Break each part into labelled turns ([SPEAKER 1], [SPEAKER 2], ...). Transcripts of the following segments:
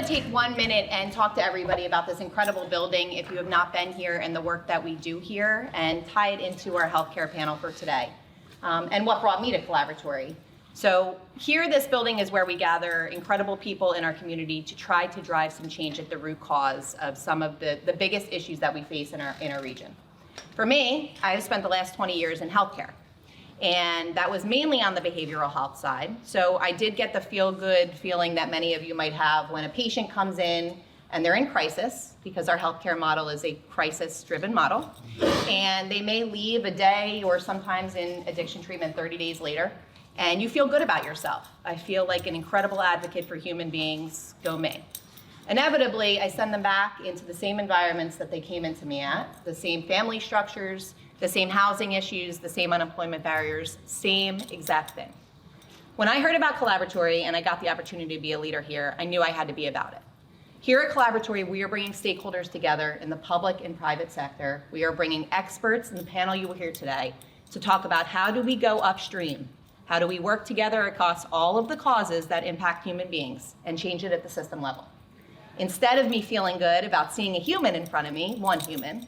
[SPEAKER 1] want to take 1 minute and talk to everybody about this incredible building, if you have not been here, and the work that we do here, and tie it into our healthcare panel for today, and what brought me to Collaboratory. So here, this building is where we gather incredible people in our community to try to drive some change at the root cause of some of the biggest issues that we face in our region. For me, I have spent the last 20 years in healthcare, and that was mainly on the behavioral health side. So I did get the feel-good feeling that many of you might have when a patient comes in and they're in crisis, because our healthcare model is a crisis-driven model, and they may leave a day or sometimes in addiction treatment 30 days later, and you feel good about yourself. I feel like an incredible advocate for human beings, go me. Inevitably, I send them back into the same environments that they came into me at, the same family structures, the same housing issues, the same unemployment barriers, same exact thing. When I heard about Collaboratory and I got the opportunity to be a leader here, I knew I had to be about it. Here at Collaboratory, we are bringing stakeholders together in the public and private sector. We are bringing experts in the panel you will hear today to talk about how do we go upstream. How do we work together across all of the causes that impact human beings and change it at the system level? Instead of me feeling good about seeing a human in front of me, one human,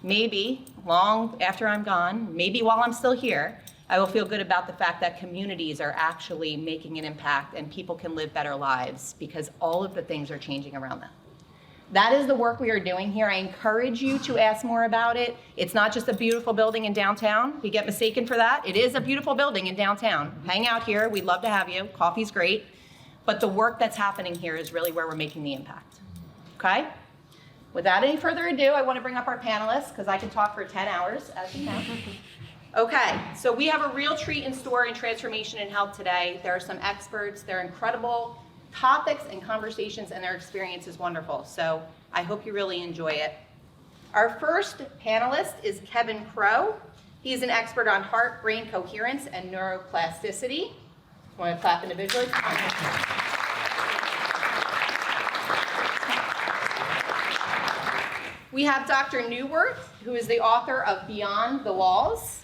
[SPEAKER 1] maybe long after I'm gone, maybe while I'm still here, I will feel good about the fact that communities are actually making an impact and people can live better lives because all of the things are changing around them. That is the work we are doing here. I encourage you to ask more about it. It's not just a beautiful building in downtown. We get mistaken for that. It is a beautiful building in downtown. Hang out here. We'd love to have you. Coffee's great. But the work that's happening here is really where we're making the impact. Okay? Without any further ado, I want to bring up our panelists because I can talk for 10 hours, as you know. Okay, so we have a real treat in store in transformation in health today. There are some experts. They're incredible topics and conversations, and their experience is wonderful. So I hope you really enjoy it. Our first panelist is Kevin Crow. He's an expert on heart, brain coherence, and neuroplasticity. Want to clap individually? We have Dr. Neuwirth, who is the author of Beyond the Walls.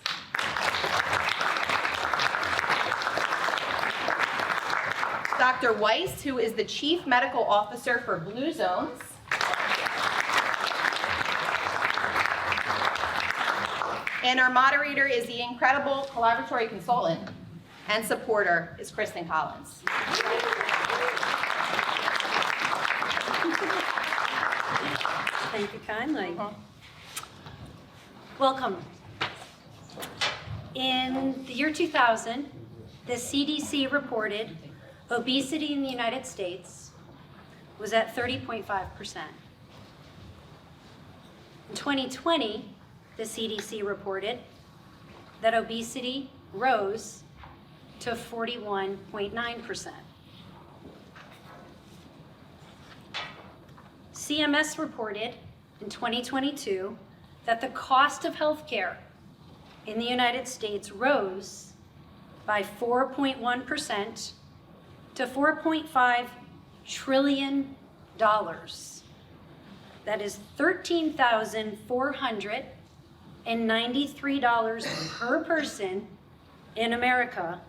[SPEAKER 1] Dr. Weiss, who is the Chief Medical Officer for Blue Zones. And our moderator is the incredible Collaboratory consultant and supporter is Kristen Collins.
[SPEAKER 2] Thank you kindly. Welcome. In the year 2000, the CDC reported obesity in the United States was at 30.5%. In 2020, the CDC reported that obesity rose to 41.9%. CMS reported in 2022 that the cost of healthcare in the United States rose by 4.1% to $4.5 trillion. That is $13,493 per person in America,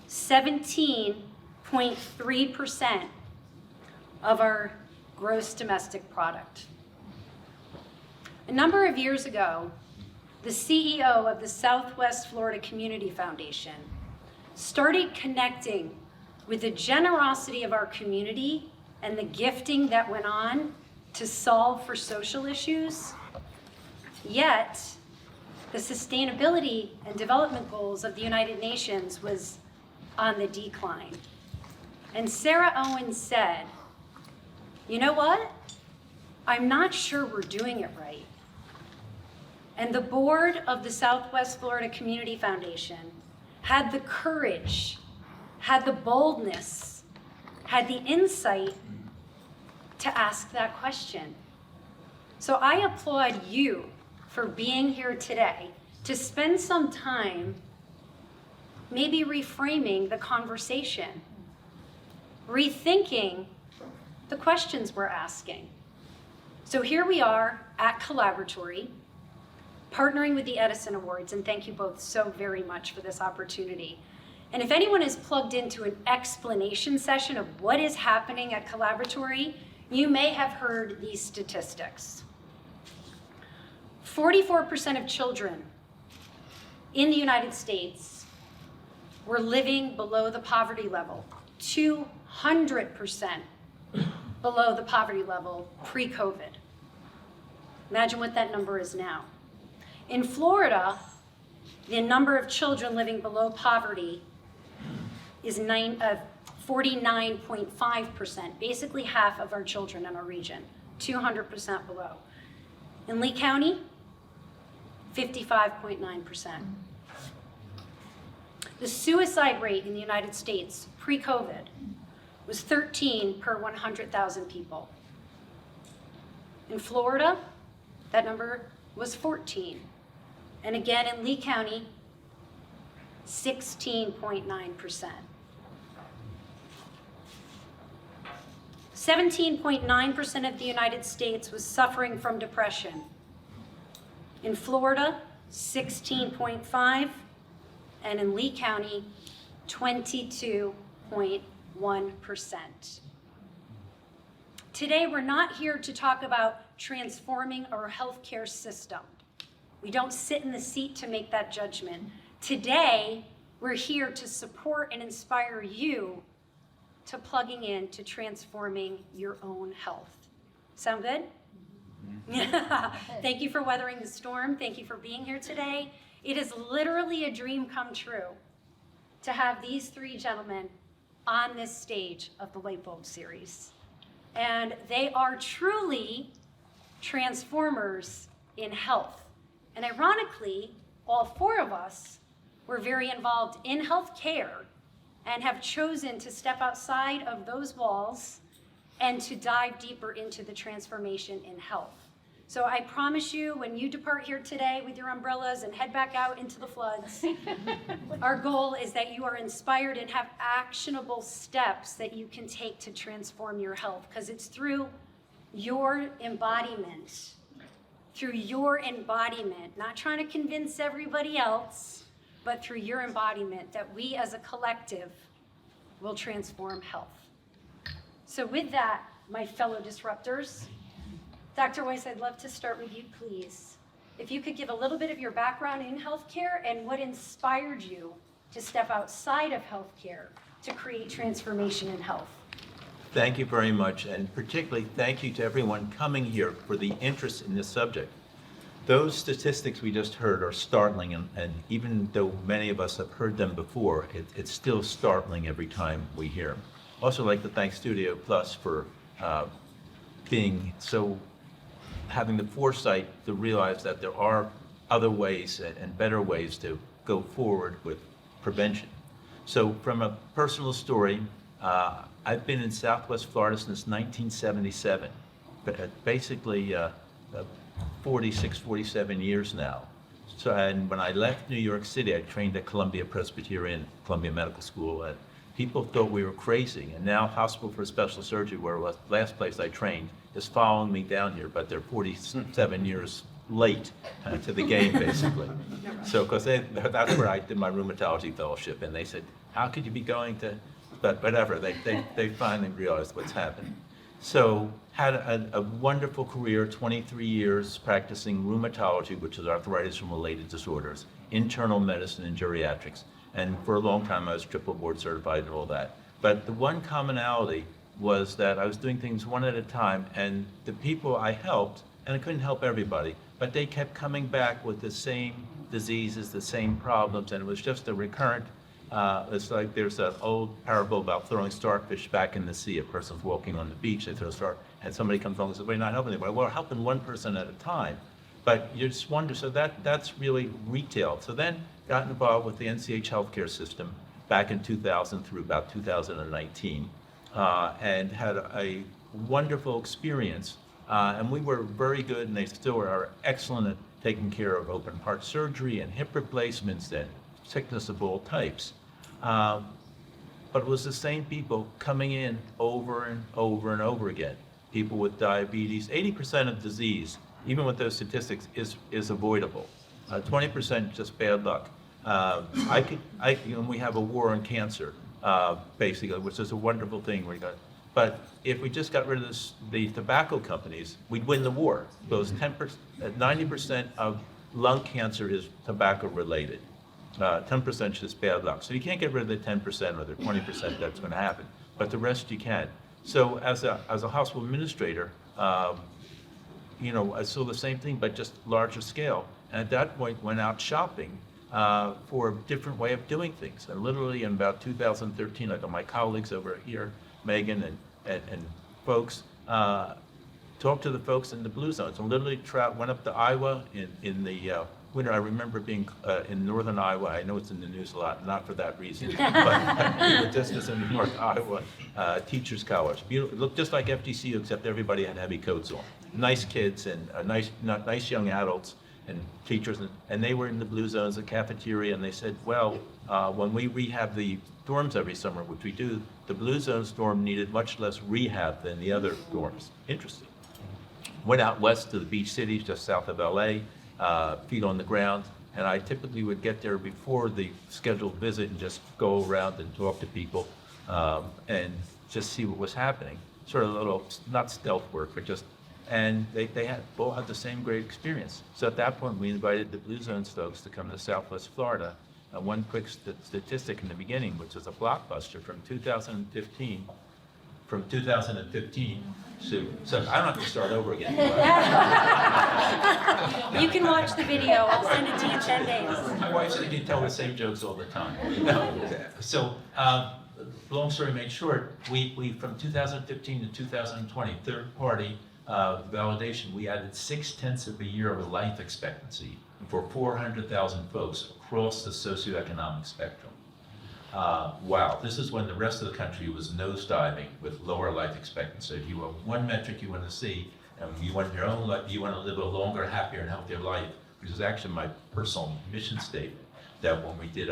[SPEAKER 2] 17.3% of our gross domestic product. A number of years ago, the CEO of the Southwest Florida Community Foundation started connecting with the generosity of our community and the gifting that went on to solve for social issues, yet the sustainability and development goals of the United Nations was on the decline. And Sarah Owens said, you know what? I'm not sure we're doing it right. And the board of the Southwest Florida Community Foundation had the courage, had the boldness, had the insight to ask that question. So I applaud you for being here today to spend some time maybe reframing the conversation, rethinking the questions we're asking. So here we are at Collaboratory, partnering with the Edison Awards, and thank you both so very much for this opportunity. And if anyone is plugged into an explanation session of what is happening at Collaboratory, you may have heard these statistics. 44% of children in the United States were living below the poverty level, 200% below the poverty level pre-COVID. Imagine what that number is now. In Florida, the number of children living below poverty is 49.5%, basically half of our children in our region, 200% below. In Lee County, 55.9%. The suicide rate in the United States pre-COVID was 13 per 100,000 people. In Florida, that number was 14. And again, in Lee County, 16.9%. 17.9% of the United States was suffering from depression. In Florida, 16.5%, and in Lee County, 22.1%. Today, we're not here to talk about transforming our healthcare system. We don't sit in the seat to make that judgment. Today, we're here to support and inspire you to plugging in to transforming your own health. Sound good? Thank you for weathering the storm. Thank you for being here today. It is literally a dream come true to have these three gentlemen on this stage of the Light Bulb series. And they are truly transformers in health. And ironically, all four of us were very involved in healthcare and have chosen to step outside of those walls and to dive deeper into the transformation in health. So I promise you, when you depart here today with your umbrellas and head back out into the floods, our goal is that you are inspired and have actionable steps that you can take to transform your health, because it's through your embodiment, not trying to convince everybody else, but through your embodiment, that we as a collective will transform health. So with that, my fellow disruptors, Dr. Weiss, I'd love to start with you, please. If you could give a little bit of your background in healthcare and what inspired you to step outside of healthcare to create transformation in health.
[SPEAKER 3] Thank you very much, and particularly thank you to everyone coming here for the interest in this subject. Those statistics we just heard are startling, and even though many of us have heard them before, it's still startling every time we hear them. Also, like to thank Studio Plus for having the foresight to realize that there are other ways and better ways to go forward with prevention. So from a personal story, I've been in Southwest Florida since 1977, but basically 46, 47 years now. So, and when I left New York City, I trained at Columbia Presbyterian, Columbia Medical School, and people thought we were crazy. And now Hospital for Special Surgery, where was the last place I trained, is following me down here, but they're 47 years late to the game, basically. So, because that's where I did my rheumatology fellowship, and they said, how could you be going to, but whatever, they finally realized what's happened. So, had a wonderful career, 23 years practicing rheumatology, which is arthritis and related disorders, internal medicine and geriatrics. And for a long time, I was triple board certified and all that. But the one commonality was that I was doing things one at a time, and the people I helped, and I couldn't help everybody, but they kept coming back with the same diseases, the same problems, and it was just a recurrent, it's like there's an old parable about throwing starfish back in the sea. A person's walking on the beach, they throw a star, and somebody comes along and says, we're not helping anybody. Well, we're helping one person at a time. But you just wonder, so that's really retail. So then got involved with the NCH healthcare system back in 2000 through about 2019, and had a wonderful experience. And we were very good, and they still are excellent at taking care of open heart surgery and hip replacements and sickness of all types. But it was the same people coming in over and over and over again. People with diabetes, 80% of disease, even with those statistics, is avoidable. 20% just bad luck. We have a war on cancer, basically, which is a wonderful thing. But if we just got rid of the tobacco companies, we'd win the war. Because 90% of lung cancer is tobacco related. 10% is just bad luck. So you can't get rid of the 10% or the 20% that's going to happen, but the rest you can. So as a hospital administrator, I saw the same thing, but just larger scale. And at that point, went out shopping for a different way of doing things. And literally in about 2013, I got my colleagues over here, Megan and folks, talked to the folks in the blue zones, and literally went up to Iowa in the winter. I remember being in northern Iowa. I know it's in the news a lot, not for that reason, but just as in North Iowa, Teachers College. Beautiful, looked just like FTCU, except everybody had heavy coats on. Nice kids and nice young adults and teachers, and they were in the blue zones, the cafeteria, and they said, well, when we rehab the dorms every summer, which we do, the blue zones dorm needed much less rehab than the other dorms. Interesting. Went out west to the beach cities just south of LA, feet on the ground, and I typically would get there before the scheduled visit and just go around and talk to people and just see what was happening. Sort of a little, not stealth work, but just, and they all had the same great experience. So at that point, we invited the Blue Zones folks to come to Southwest Florida. One quick statistic in the beginning, which was a blockbuster from 2015. From 2015 to, so I don't have to start over again.
[SPEAKER 2] You can watch the video. I'll send it to you 10 days.
[SPEAKER 3] My wife said you tell the same jokes all the time. So, long story made short, we from 2015 to 2020, third party validation, we added 0.6 of a year of life expectancy for 400,000 folks across the socioeconomic spectrum. Wow, this is when the rest of the country was nosediving with lower life expectancy. If you have one metric you want to see, you want your own life, you want to live a longer, happier, and healthier life, which is actually my personal mission statement, that when we did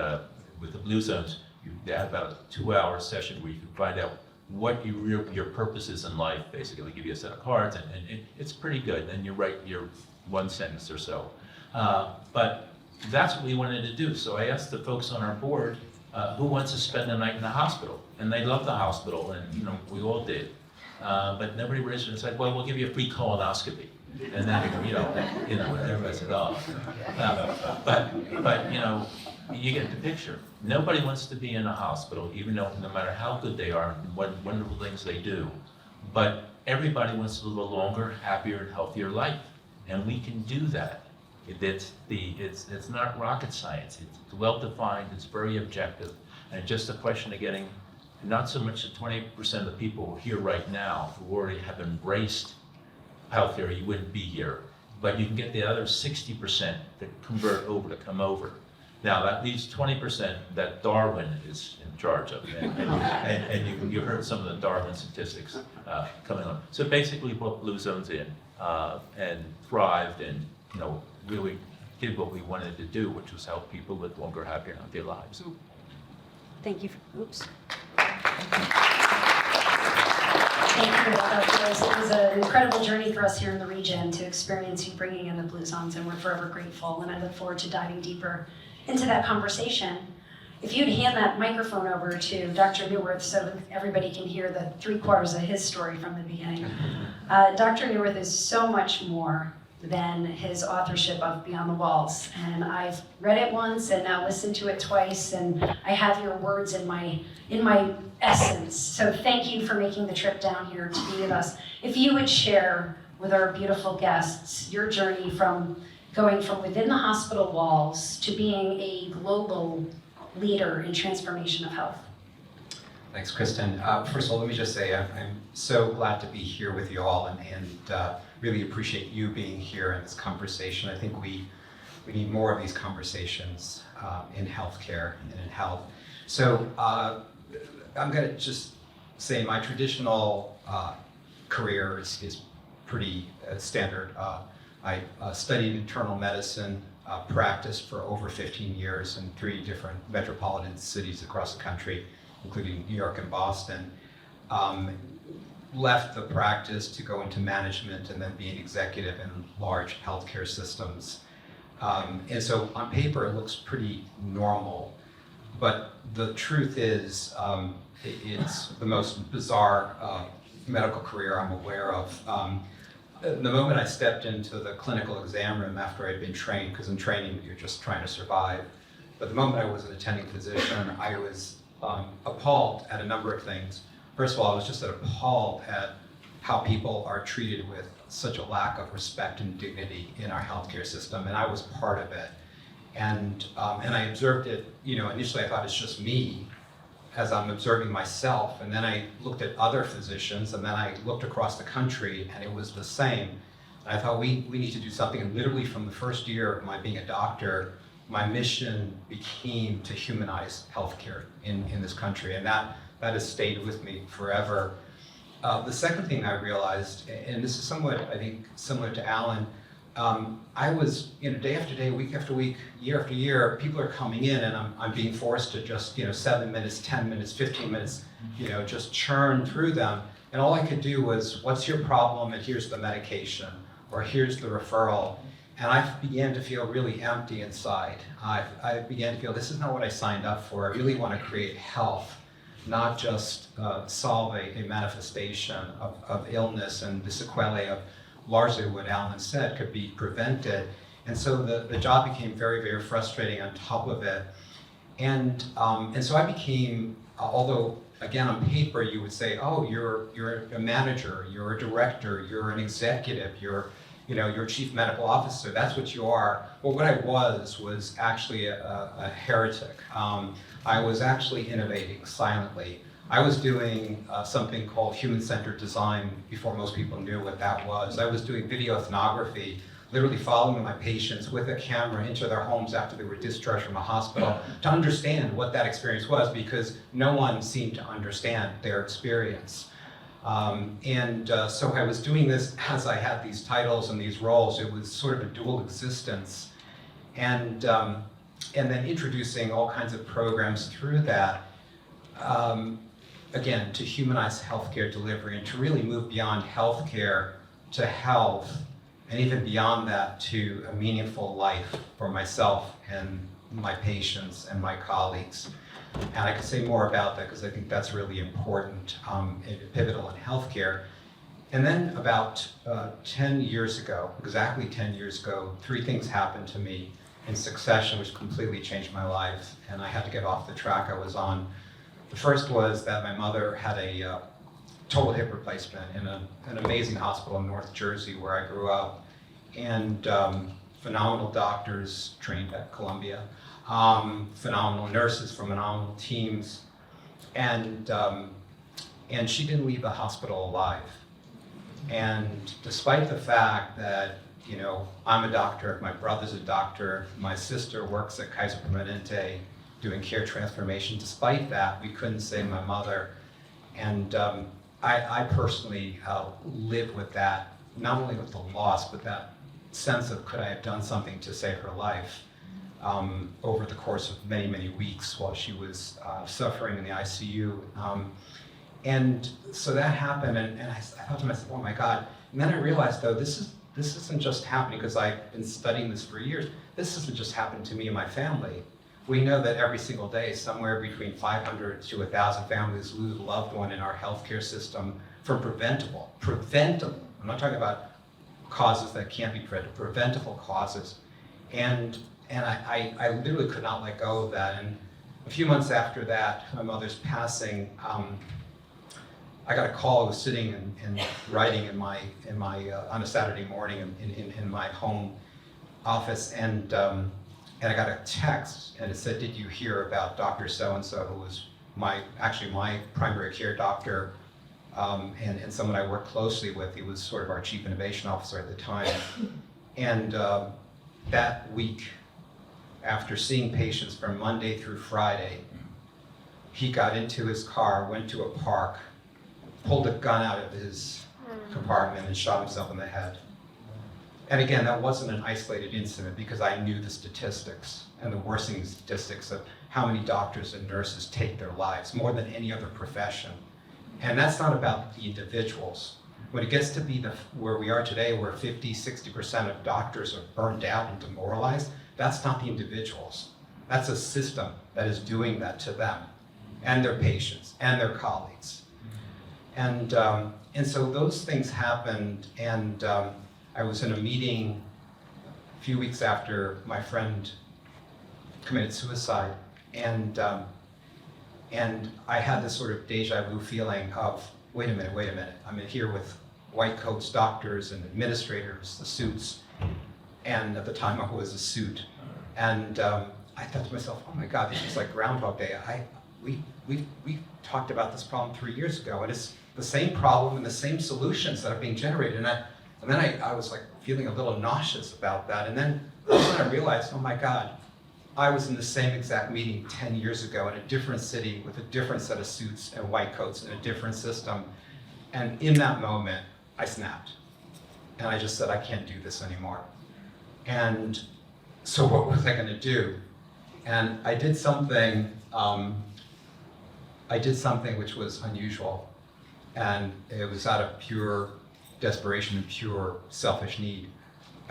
[SPEAKER 3] with the Blue Zones, you had about a 2-hour session where you can find out what your purpose is in life. Basically, we give you a set of cards, and it's pretty good. Then you write your one sentence or so. But that's what we wanted to do. So I asked the folks on our board, who wants to spend the night in the hospital? And they loved the hospital, and we all did. But nobody raised it and said, well, we'll give you a free colonoscopy. And then, everybody said, oh. But you get the picture. Nobody wants to be in a hospital, even though no matter how good they are and what wonderful things they do. But everybody wants to live a longer, happier, and healthier life. And we can do that. It's not rocket science. It's well-defined, it's very objective, and it's just a question of getting not so much the 20% of the people here right now who already have embraced healthcare, you wouldn't be here, but you can get the other 60% that convert over to come over. Now that leaves 20% that Darwin is in charge of, and you heard some of the Darwin statistics coming on. So basically, brought Blue Zones in and thrived, and really did what we wanted to do, which was help people live longer, happier, and healthier lives.
[SPEAKER 2] Thank you. Oops.
[SPEAKER 4] Thank you, Dr. Weiss. It was an incredible journey for us here in the region to experience you bringing in the Blue Zones, and we're forever grateful, and I look forward to diving deeper into that conversation. If you'd hand that microphone over to Dr. Neuwirth so everybody can hear the 3/4 of his story from the beginning. Dr. Neuwirth is so much more than his authorship of Beyond the Walls. And I've read it once and now listened to it twice, and I have your words in my essence. So thank you for making the trip down here to be with us. If you would share with our beautiful guests your journey from going from within the hospital walls to being a global leader in transformation of health.
[SPEAKER 5] Thanks, Kristen. First of all, let me just say I'm so glad to be here with you all, and really appreciate you being here in this conversation. I think we need more of these conversations in healthcare and in health. So I'm going to just say my traditional career is pretty standard. I studied internal medicine, practiced for over 15 years in 3 different metropolitan cities across the country, including New York and Boston. Left the practice to go into management and then be an executive in large healthcare systems. And so on paper, it looks pretty normal. But the truth is, it's the most bizarre medical career I'm aware of. The moment I stepped into the clinical exam room after I'd been trained, because in training, you're just trying to survive. But the moment I was an attending physician, I was appalled at a number of things. First of all, I was just appalled at how people are treated with such a lack of respect and dignity in our healthcare system, and I was part of it. And I observed it, initially I thought it's just me as I'm observing myself, and then I looked at other physicians, and then I looked across the country, and it was the same. And I thought we need to do something, and literally from the first year of my being a doctor, my mission became to humanize healthcare in this country, and that has stayed with me forever. The second thing I realized, and this is somewhat, I think, similar to Alan, I was, day after day, week after week, year after year, people are coming in and I'm being forced to just, 7 minutes, 10 minutes, 15 minutes, just churn through them. And all I could do was, what's your problem? And here's the medication, or here's the referral. And I began to feel really empty inside. I began to feel, this is not what I signed up for. I really want to create health, not just solve a manifestation of illness and the sequelae of largely what Alan said could be prevented. And so the job became very, very frustrating on top of it. And so I became, although again on paper you would say, oh, you're a manager, you're a director, you're an executive, you're a chief medical officer, that's what you are. Well, what I was actually a heretic. I was actually innovating silently. I was doing something called human-centered design before most people knew what that was. I was doing video ethnography, literally following my patients with a camera into their homes after they were discharged from a hospital to understand what that experience was, because no one seemed to understand their experience. So I was doing this as I had these titles and these roles. It was sort of a dual existence. And then introducing all kinds of programs through that, again, to humanize healthcare delivery and to really move beyond healthcare to health, and even beyond that to a meaningful life for myself and my patients and my colleagues. And I could say more about that because I think that's really important and pivotal in healthcare. And then about 10 years ago, exactly 10 years ago, 3 things happened to me in succession which completely changed my life, and I had to get off the track I was on. The first was that my mother had a total hip replacement in an amazing hospital in North Jersey where I grew up, and phenomenal doctors trained at Columbia, phenomenal nurses from phenomenal teams, and she didn't leave the hospital alive. And despite the fact that I'm a doctor, my brother's a doctor, my sister works at Kaiser Permanente doing care transformation. Despite that, we couldn't save my mother. And I personally live with that, not only with the loss, but that sense of could I have done something to save her life over the course of many, many weeks while she was suffering in the ICU. And so that happened, and I thought to myself, oh my God. And then I realized, though, this isn't just happening because I've been studying this for years. This isn't just happened to me and my family. We know that every single day, somewhere between 500 to 1,000 families lose a loved one in our healthcare system from preventable, I'm not talking about causes that can't be prevented, preventable causes. And I literally could not let go of that. And a few months after that, my mother's passing, I got a call. I was sitting and writing in my on a Saturday morning in my home office, and I got a text, and it said, "Did you hear about Dr. So-and-so, who was my primary care doctor, and someone I worked closely with? He was sort of our chief innovation officer at the time." And that week, after seeing patients from Monday through Friday, he got into his car, went to a park, pulled a gun out of his compartment and shot himself in the head. And again, that wasn't an isolated incident because I knew the statistics and the worsening statistics of how many doctors and nurses take their lives, more than any other profession. And that's not about the individuals. when it gets to be where we are today, where 50-60% of doctors are burned out and demoralized, that's not the individuals. That's a system that is doing that to them and their patients and their colleagues. And so those things happened, and I was in a meeting a few weeks after my friend committed suicide, and I had this sort of deja vu feeling of, wait a minute, I'm in here with white coats, doctors, and administrators, the suits, and at the time I was a suit, and I thought to myself, oh my God, this is like Groundhog Day. We talked about this problem 3 years ago, and it's the same problem and the same solutions that are being generated, and then I was like feeling a little nauseous about that, and then I realized, oh my God, I was in the same exact meeting 10 years ago in a different city with a different set of suits and white coats in a different system. And in that moment, I snapped. And I just said, I can't do this anymore. And so what was I gonna do? And I did something which was unusual. And it was out of pure desperation and pure selfish need.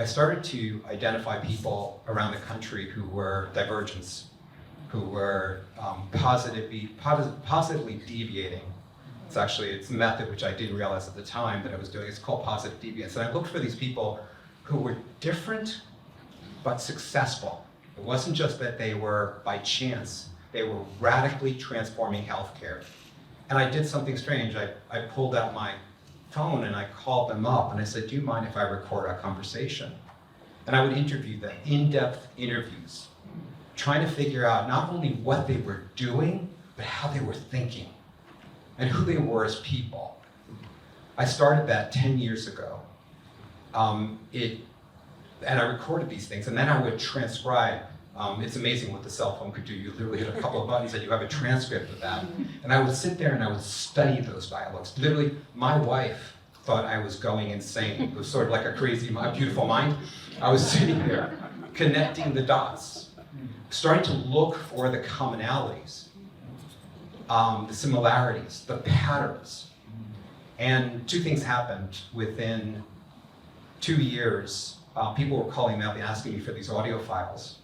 [SPEAKER 5] I started to identify people around the country who were divergents, who were positively deviating. It's a method which I didn't realize at the time that I was doing. It's called positive deviance. And I looked for these people who were different but successful. It wasn't just that they were by chance, they were radically transforming healthcare. And I did something strange. I pulled out my phone and I called them up and I said, do you mind if I record our conversation? And I would interview them, in-depth interviews, trying to figure out not only what they were doing, but how they were thinking and who they were as people. I started that 10 years ago. And I recorded these things, and then I would transcribe. It's amazing what the cell phone could do. You literally hit a couple of buttons and you have a transcript of that. And I would sit there and I would study those dialogues. Literally, my wife thought I was going insane. It was sort of like a crazy, beautiful mind. I was sitting there connecting the dots, starting to look for the commonalities, the similarities, the patterns. And two things happened within 2 years. People were calling me up and asking me for these audio files.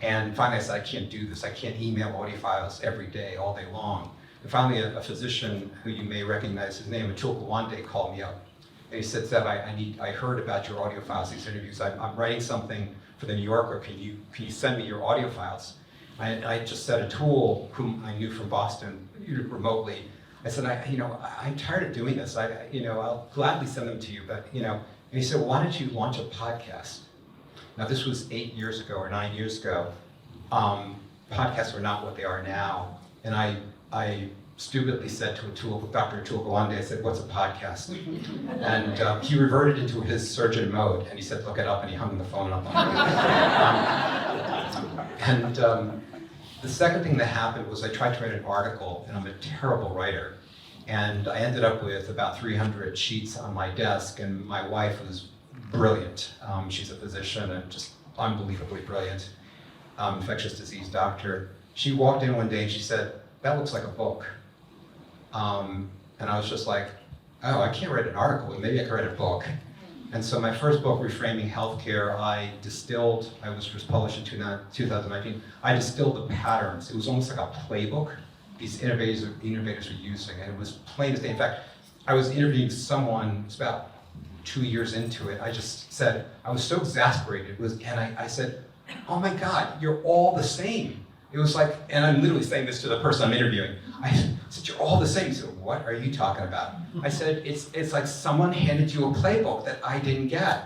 [SPEAKER 5] And finally I said, I can't do this. I can't email audio files every day, all day long. And finally a physician who you may recognize his name, Atul Gawande, called me up. And he said, Zeev, I heard about your audio files, these interviews. I'm writing something for the New Yorker. Can you send me your audio files? I just said Atul, whom I knew from Boston remotely. I said, I'm tired of doing this. I'll gladly send them to you, but And he said, well, why don't you launch a podcast? Now, this was 8 years ago or 9 years ago. Podcasts were not what they are now. And I stupidly said to Dr. Atul Gawande, I said, what's a podcast? And he reverted into his surgeon mode, and he said, look it up, and he hung the phone up on me. The second thing that happened was I tried to write an article, and I'm a terrible writer. And I ended up with about 300 sheets on my desk, and my wife was brilliant. She's a physician and just unbelievably brilliant, infectious disease doctor. She walked in one day and she said, that looks like a book. And I was just like, oh, I can't write an article, but maybe I can write a book. And so my first book, Reframing Healthcare, it was published in 2019. I distilled the patterns. It was almost like a playbook these innovators were using, and it was plain as day. In fact, I was interviewing someone, it was about 2 years into it. I just said, I was so exasperated, I said, oh my God, you're all the same. It was like, and I'm literally saying this to the person I'm interviewing. I said, you're all the same. He said, what are you talking about? I said, it's like someone handed you a playbook that I didn't get.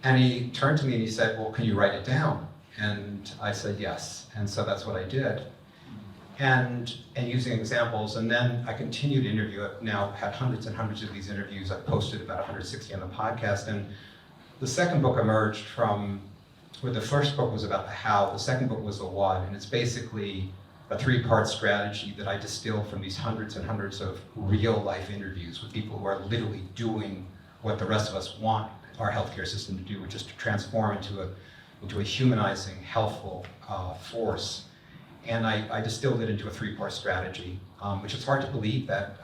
[SPEAKER 5] And he turned to me and he said, well, can you write it down? And I said, yes. And so that's what I did. And using examples, and then I continued to interview. I've now had hundreds and hundreds of these interviews. I've posted about 160 on the podcast. And the second book emerged from, where the first book was about the how, the second book was the what, and it's basically a 3-part strategy that I distilled from these hundreds and hundreds of real life interviews with people who are literally doing what the rest of us want our healthcare system to do, which is to transform into a humanizing, healthful force. And I distilled it into a 3-part strategy, which is hard to believe that,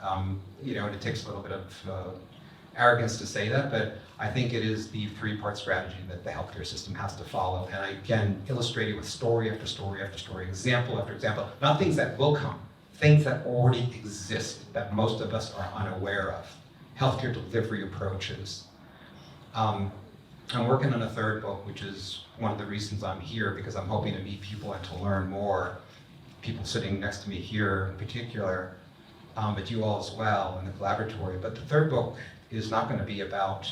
[SPEAKER 5] it takes a little bit of arrogance to say that, but I think it is the three-part strategy that the healthcare system has to follow. And I, again, illustrated with story after story after story, example after example, not things that will come, things that already exist that most of us are unaware of. Healthcare delivery approaches. I'm working on a third book, which is one of the reasons I'm here, because I'm hoping to meet people and to learn more, people sitting next to me here in particular, but you all as well in the Collaboratory. But the third book is not going to be about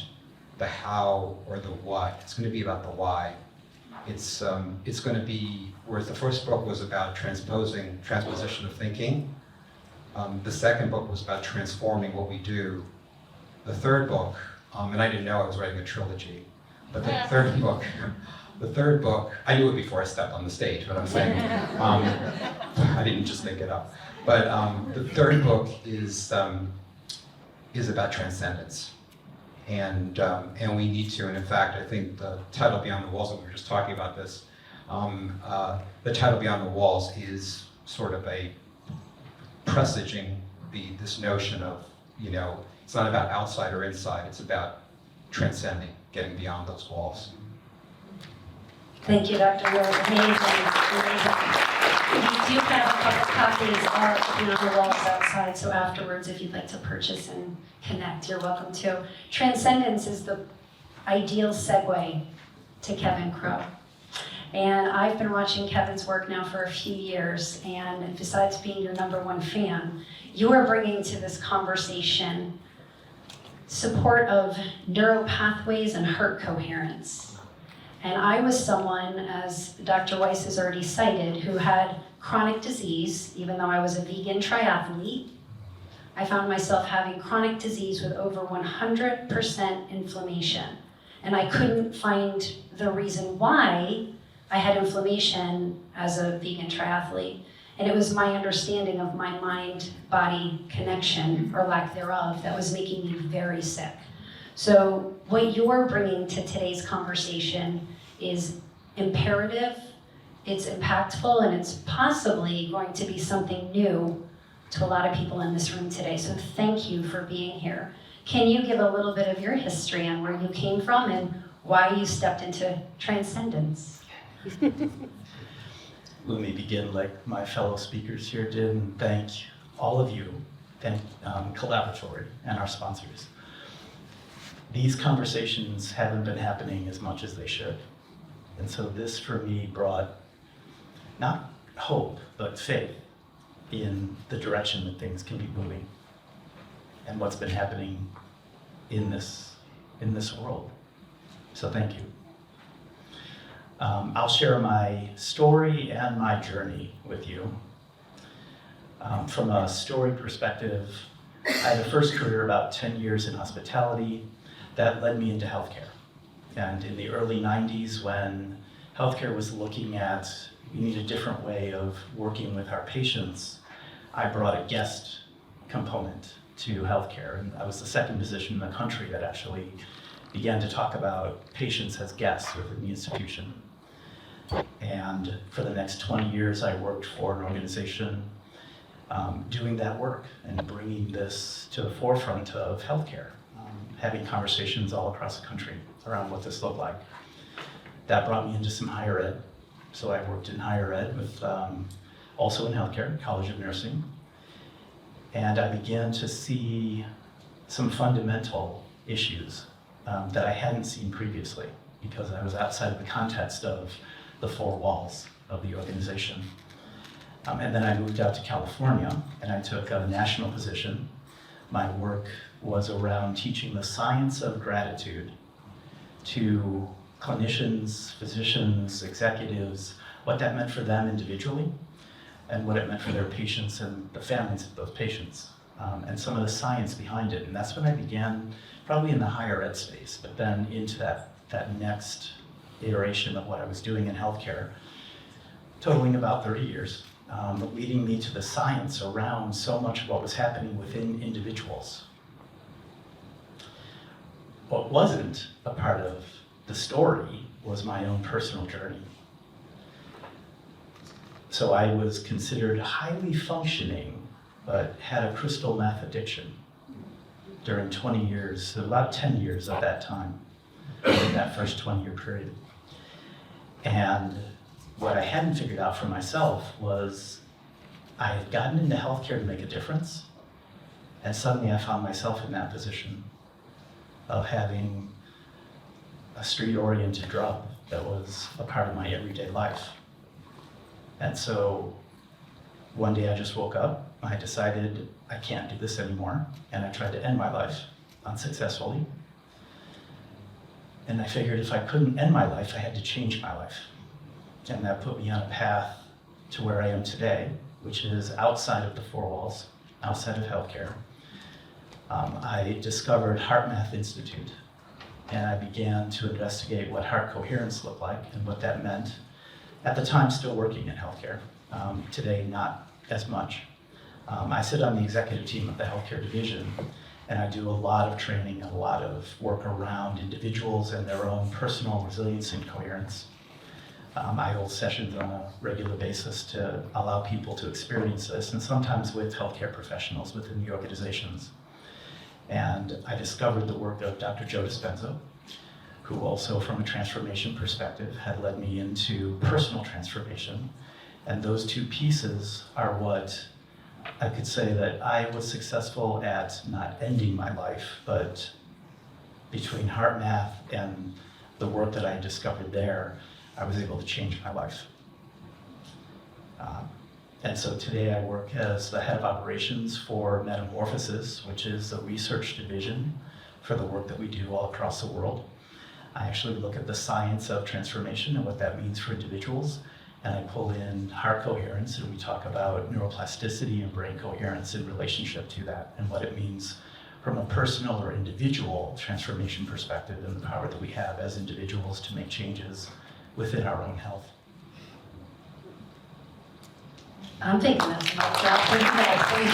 [SPEAKER 5] the how or the what. It's going to be about the why. It's going to be, whereas the first book was about transposition of thinking, the second book was about transforming what we do. The third book, and I didn't know I was writing a trilogy, but the third book, I knew it before I stepped on the stage, but I'm saying, I didn't just make it up. But the third book is about transcendence. And we need to, and in fact, I think the title Beyond the Walls, and we were just talking about this, the title Beyond the Walls is sort of a presaging this notion of, it's not about outside or inside, it's about transcending, getting beyond those walls.
[SPEAKER 4] Thank you, Dr. Moore. Amazing. We do have a couple copies of Beyond the Walls outside, so afterwards, if you'd like to purchase and connect, you're welcome to. Transcendence is the ideal segue to Kevin Crowe. And I've been watching Kevin's work now for a few years, and besides being your #1 fan, you are bringing to this conversation support of neuropathways and heart coherence. And I was someone, as Dr. Weiss has already cited, who had chronic disease. Even though I was a vegan triathlete, I found myself having chronic disease with over 100% inflammation. And I couldn't find the reason why I had inflammation as a vegan triathlete. And it was my understanding of my mind-body connection, or lack thereof, that was making me very sick. So what you're bringing to today's conversation is imperative, it's impactful, and it's possibly going to be something new to a lot of people in this room today. So thank you for being here. Can you give a little bit of your history on where you came from and why you stepped into transcendence?
[SPEAKER 6] Let me begin like my fellow speakers here did and thank all of you, thank Collaboratory and our sponsors. These conversations haven't been happening as much as they should. And so this for me brought not hope, but faith in the direction that things can be moving and what's been happening in this world. So thank you. I'll share my story and my journey with you. From a story perspective, I had a first career about 10 years in hospitality that led me into healthcare. And in the early 90s, when healthcare was looking at, we need a different way of working with our patients, I brought a guest component to healthcare. And I was the second physician in the country that actually began to talk about patients as guests within the institution. And for the next 20 years, I worked for an organization doing that work and bringing this to the forefront of healthcare, having conversations all across the country around what this looked like. That brought me into some higher ed. So I worked in higher ed with, also in healthcare, College of Nursing. And I began to see some fundamental issues that I hadn't seen previously because I was outside of the context of the four walls of the organization. And then I moved out to California and I took a national position. My work was around teaching the science of gratitude to clinicians, physicians, executives, what that meant for them individually and what it meant for their patients and the families of those patients, and some of the science behind it. And that's when I began, probably in the higher ed space, but then into that next iteration of what I was doing in healthcare, totaling about 30 years, leading me to the science around so much of what was happening within individuals. What wasn't a part of the story was my own personal journey. So I was considered highly functioning, but had a crystal meth addiction during 20 years, so about 10 years of that time, in that first 20-year period. And what I hadn't figured out for myself was I had gotten into healthcare to make a difference, and suddenly I found myself in that position of having a street-oriented drug that was a part of my everyday life. And so one day I just woke up, I decided I can't do this anymore, and I tried to end my life unsuccessfully. And I figured if I couldn't end my life, I had to change my life. And that put me on a path to where I am today, which is outside of the four walls, outside of healthcare. I discovered HeartMath Institute, and I began to investigate what heart coherence looked like and what that meant. At the time, still working in healthcare. Today, not as much. I sit on the executive team of the healthcare division, and I do a lot of training, a lot of work around individuals and their own personal resilience and coherence. I hold sessions on a regular basis to allow people to experience this, and sometimes with healthcare professionals within the organizations. And I discovered the work of Dr. Joe Dispenza, who also, from a transformation perspective, had led me into personal transformation. And those two pieces are what I could say that I was successful at not ending my life, but between HeartMath and the work that I discovered there, I was able to change my life. And so today I work as the head of operations for Metamorphosis, which is a research division for the work that we do all across the world. I actually look at the science of transformation and what that means for individuals, and I pull in heart coherence, and we talk about neuroplasticity and brain coherence in relationship to that, and what it means from a personal or individual transformation perspective, and the power that we have as individuals to make changes within our own health.
[SPEAKER 4] I'm thinking that's a mic drop pretty nicely.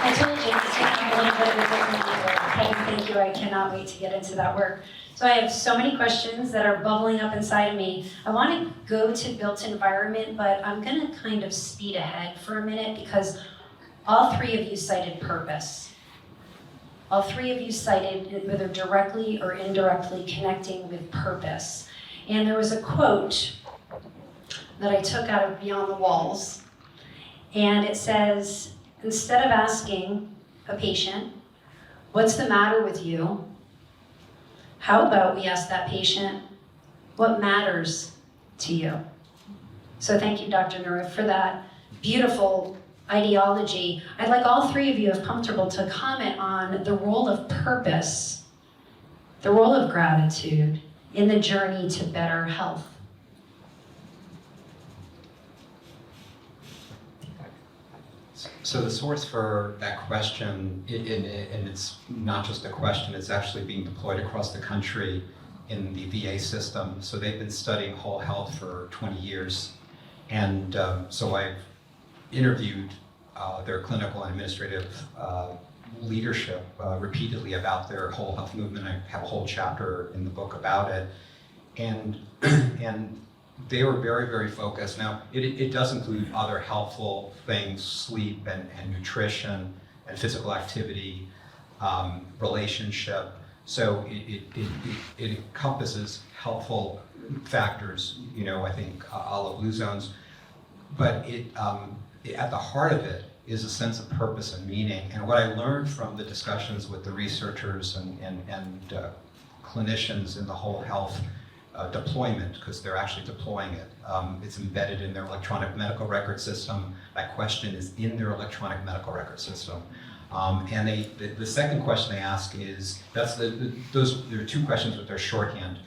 [SPEAKER 4] I told you it's going to be a little bit of a different year. Kevin, thank you. I cannot wait to get into that work. So I have so many questions that are bubbling up inside of me. I want to go to built environment, but I'm going to kind of speed ahead for a minute because all three of you cited purpose. All three of you cited whether directly or indirectly connecting with purpose. And there was a quote that I took out of Beyond the Walls, and it says, instead of asking a patient, what's the matter with you? How about we ask that patient, what matters to you? So thank you, Dr. Neuwirth, for that beautiful ideology. I'd like all three of you, if comfortable, to comment on the role of purpose, the role of gratitude in the journey to better health.
[SPEAKER 5] So the source for that question, and it's not just a question, it's actually being deployed across the country in the VA system. So they've been studying whole health for 20 years. And so I've interviewed their clinical and administrative leadership repeatedly about their whole health movement. I have a whole chapter in the book about it. And they were very, very focused. Now, it does include other helpful things, sleep and nutrition and physical activity, relationship. So it encompasses helpful factors, you know, I think a la Blue Zones. But at the heart of it is a sense of purpose and meaning. And what I learned from the discussions with the researchers and clinicians in the whole health deployment, because they're actually deploying it. It's embedded in their electronic medical record system. That question is in their electronic medical record system. And the second question they ask is, there are two questions, but they're shorthand.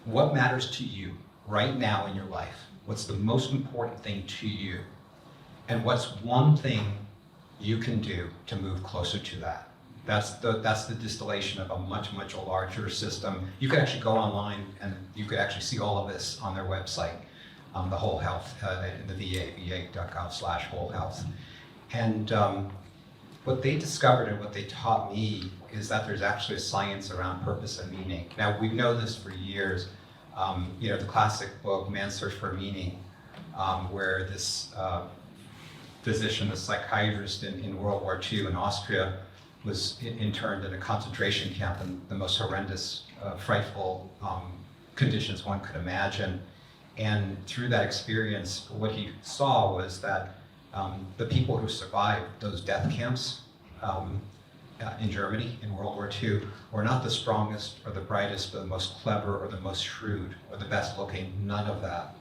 [SPEAKER 5] What matters to you right now in your life? What's the most important thing to you? And what's one thing you can do to move closer to that? That's the distillation of a much larger system. You could actually go online and you could actually see all of this on their website, the Whole Health, in the VA, va.gov/whole health. And what they discovered and what they taught me is that there's actually a science around purpose and meaning. Now, we know this for years. You know, the classic book, Man's Search for Meaning, where this physician, a psychiatrist in World War II in Austria, was interned in a concentration camp in the most horrendous, frightful conditions one could imagine. And through that experience, what he saw was that the people who survived those death camps in Germany in World War II were not the strongest or the brightest or the most clever or the most shrewd or the best looking, none of that.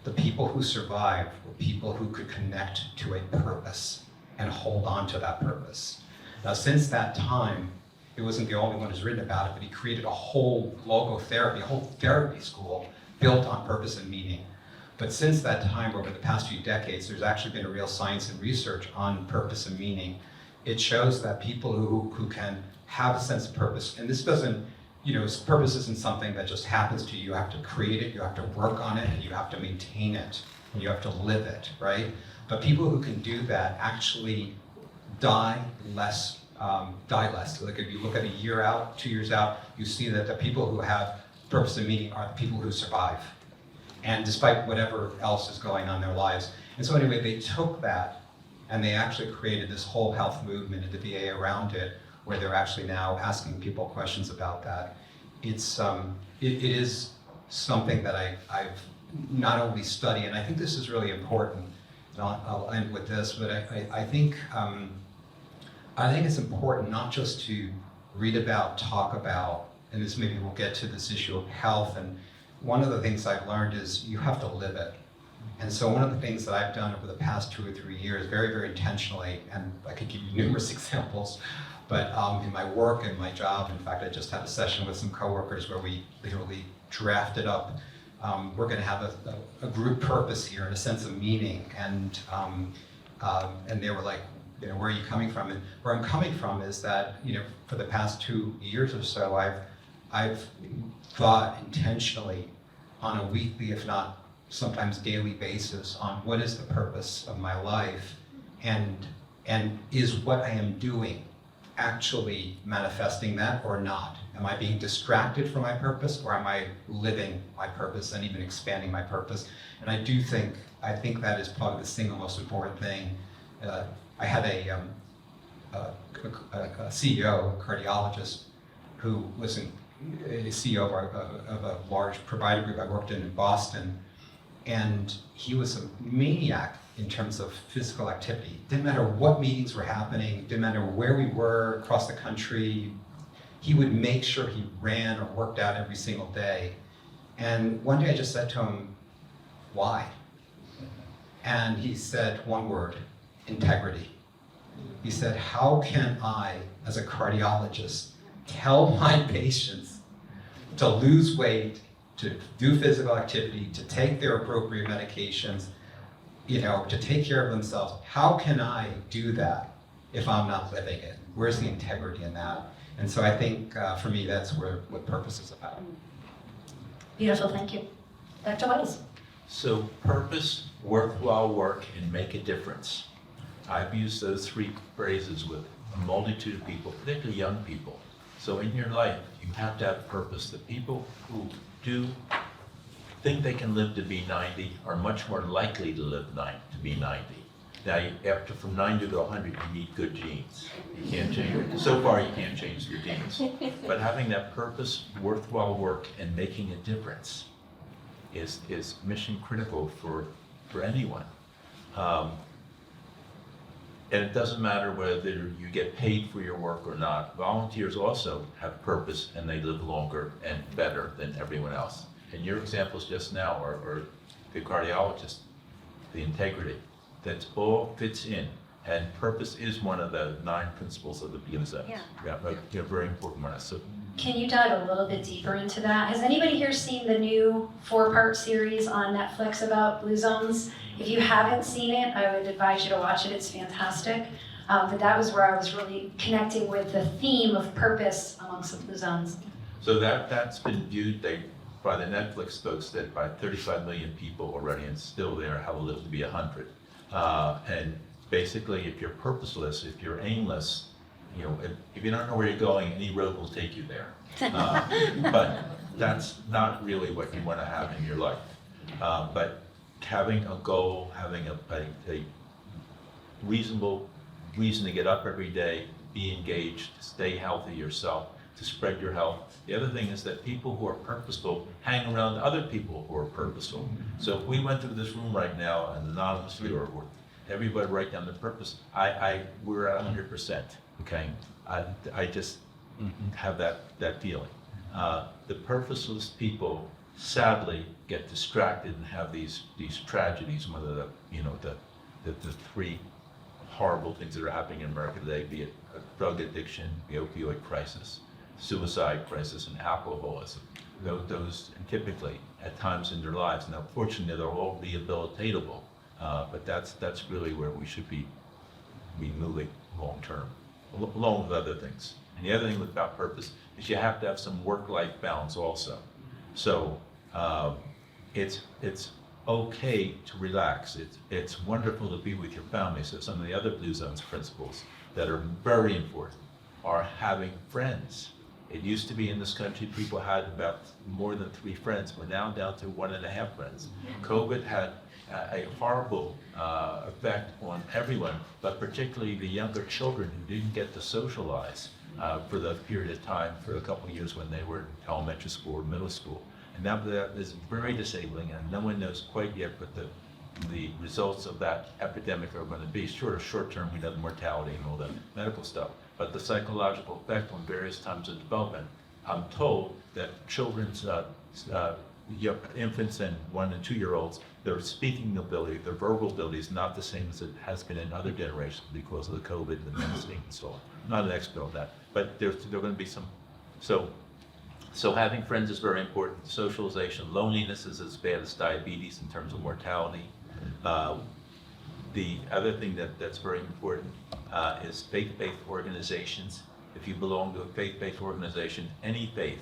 [SPEAKER 5] The people who survived were people who could connect to a purpose and hold on to that purpose. Now, since that time, it wasn't the only one who's written about it, but he created a whole logotherapy, a whole therapy school built on purpose and meaning. But since that time, over the past few decades, there's actually been a real science and research on purpose and meaning. It shows that people who can have a sense of purpose, and this doesn't, purpose isn't something that just happens to you. You have to create it, you have to work on it, and you have to maintain it, and you have to live it, right? But people who can do that actually die less. So like if you look at a year out, 2 years out, you see that the people who have purpose and meaning are the people who survive. And despite whatever else is going on in their lives. And so anyway, they took that and they actually created this whole health movement and the VA around it, where they're actually now asking people questions about that. It is something that I've not only studied, and I think this is really important, and I'll end with this, but I think it's important not just to read about, talk about, and this maybe we'll get to this issue of health, and one of the things I've learned is you have to live it. And so one of the things that I've done over the past 2 or 3 years, very, very intentionally, and I could give you numerous examples, but in my work and my job, in fact, I just had a session with some coworkers where we literally drafted up, we're gonna have a group purpose here and a sense of meaning, and they were like, where are you coming from? And where I'm coming from is that, for the past 2 years or so, I've thought intentionally on a weekly, if not sometimes daily basis, on what is the purpose of my life, and is what I am doing actually manifesting that or not? Am I being distracted from my purpose, or am I living my purpose and even expanding my purpose? And I think that is probably the single most important thing. I had a CEO, a cardiologist, who was a CEO of a large provider group I worked in Boston, and he was a maniac in terms of physical activity. Didn't matter what meetings were happening, didn't matter where we were across the country, he would make sure he ran or worked out every single day. And one day I just said to him, why? And he said one word: integrity. He said, how can I, as a cardiologist, tell my patients to lose weight, to do physical activity, to take their appropriate medications, to take care of themselves? How can I do that if I'm not living it? Where's the integrity in that? And so I think for me, that's what purpose is about.
[SPEAKER 4] Beautiful, thank you. Dr. Weiss.
[SPEAKER 3] So purpose, worthwhile work, and make a difference. I've used those 3 phrases with a multitude of people, particularly young people. So in your life, you have to have purpose. The people who do think they can live to be 90 are much more likely to live to be 90. Now, from 90 to 100, you need good genes. You can't change it. So far, you can't change your genes. But having that purpose, worthwhile work, and making a difference is mission critical for anyone. And it doesn't matter whether you get paid for your work or not. Volunteers also have purpose, and they live longer and better than everyone else. And your examples just now are the cardiologist, the integrity. That all fits in. And purpose is one of the 9 principles of the BMZ. Yeah, very important one. So,
[SPEAKER 4] Can you dive a little bit deeper into that? Has anybody here seen the new 4-part series on Netflix about blue zones? If you haven't seen it, I would advise you to watch it. It's fantastic. But that was where I was really connecting with the theme of purpose amongst the blue zones.
[SPEAKER 3] So that's been viewed by the Netflix folks that by 35 million people already, and still there have lived to be 100. And basically, if you're purposeless, if you're aimless, if you don't know where you're going, any road will take you there. But that's not really what you want to have in your life. But having a goal, having a reasonable reason to get up every day, be engaged, to stay healthy yourself, to spread your health. The other thing is that people who are purposeful hang around other people who are purposeful. So if we went through this room right now and anonymously or everybody write down the purpose, we're at 100%, okay? I just have that feeling. The purposeless people sadly get distracted and have these tragedies, whether the three horrible things that are happening in America today, be it drug addiction, the opioid crisis, suicide crisis, and alcoholism. Those typically at times in their lives. Now, fortunately, they're all rehabilitatable, but that's really where we should be moving long term, along with other things. And the other thing about purpose is you have to have some work-life balance also. So it's okay to relax. It's wonderful to be with your family. So some of the other Blue Zones principles that are very important are having friends. It used to be in this country, people had about more than 3 friends. We're now down to 1.5 friends. COVID had a horrible effect on everyone, but particularly the younger children who didn't get to socialize for the period of time, for a couple of years when they were in elementary school or middle school. And that is very disabling, and no one knows quite yet what the results of that epidemic are going to be. Short term, we know the mortality and all the medical stuff, but the psychological effect on various times of development. I'm told that children's, infants and 1 and 2-year-olds, their speaking ability, their verbal ability is not the same as it has been in other generations because of the COVID and the medicine and so on. I'm not an expert on that, but there are going to be some. So having friends is very important. Socialization, loneliness is as bad as diabetes in terms of mortality. The other thing that's very important is faith-based organizations. If you belong to a faith-based organization, any faith,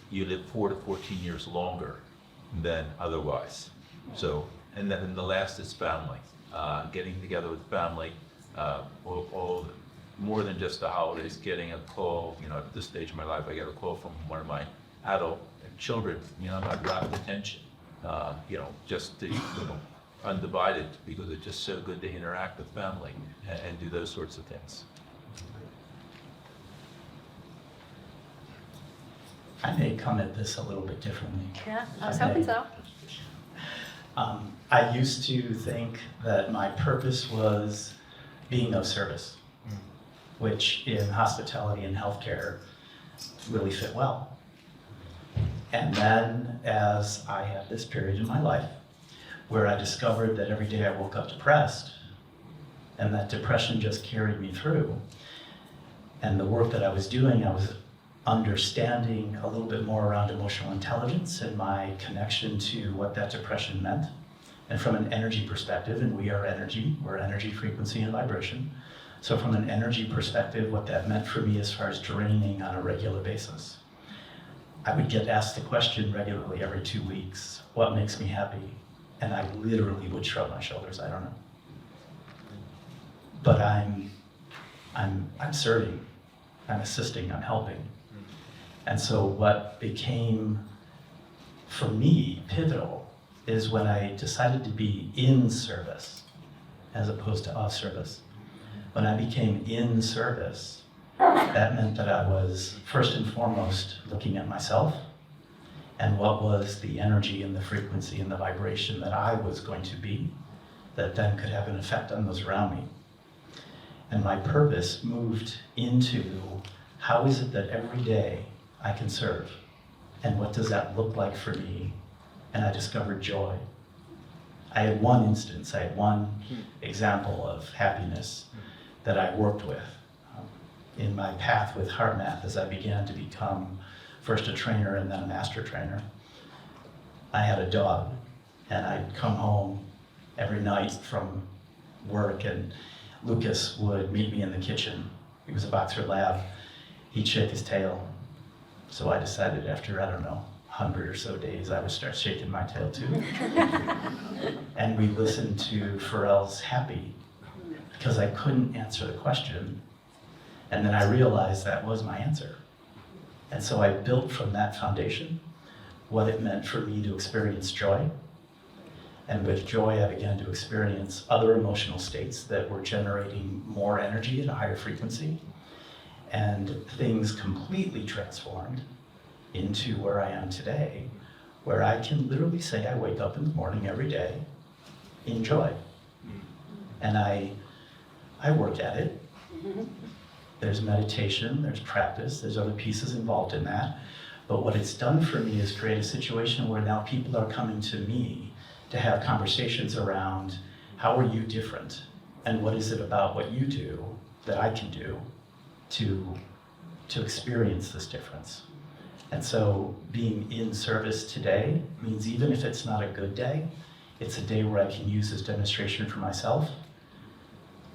[SPEAKER 3] you live 4 to 14 years longer than otherwise. So, and then the last is family. Getting together with family, all more than just the holidays, getting a call, at this stage of my life, I get a call from one of my adult children, I'd rapid attention, just to, undivided, because it's just so good to interact with family and do those sorts of things.
[SPEAKER 6] I may come at this a little bit differently.
[SPEAKER 2] Yeah, I was hoping so.
[SPEAKER 6] I used to think that my purpose was being of service, which in hospitality and healthcare really fit well. And then as I had this period in my life where I discovered that every day I woke up depressed, and that depression just carried me through, and the work that I was doing, I was understanding a little bit more around emotional intelligence and my connection to what that depression meant. And from an energy perspective, and we are energy, we're energy, frequency, and vibration. So from an energy perspective, what that meant for me as far as draining on a regular basis. I would get asked the question regularly every 2 weeks, what makes me happy? And I literally would shrug my shoulders, I don't know. But I'm serving, I'm assisting, I'm helping. And so what became, for me, pivotal is when I decided to be in service as opposed to of service. When I became in service, that meant that I was first and foremost looking at myself and what was the energy and the frequency and the vibration that I was going to be that then could have an effect on those around me. And my purpose moved into how is it that every day I can serve, and what does that look like for me? And I discovered joy. I had one instance, I had one example of happiness that I worked with in my path with HeartMath as I began to become first a trainer and then a master trainer. I had a dog, and I'd come home every night from work, and Lucas would meet me in the kitchen. He was a boxer lab. He'd shake his tail. So I decided after, 100 or so days, I would start shaking my tail too. And we listened to Pharrell's Happy, because I couldn't answer the question. And then I realized that was my answer. And so I built from that foundation what it meant for me to experience joy. And with joy, I began to experience other emotional states that were generating more energy at a higher frequency. And things completely transformed into where I am today, where I can literally say I wake up in the morning every day in joy. And I work at it. There's meditation, there's practice, there's other pieces involved in that. But what it's done for me is create a situation where now people are coming to me to have conversations around how are you different? And what is it about what you do that I can do to experience this difference? And so being in service today means even if it's not a good day, it's a day where I can use this demonstration for myself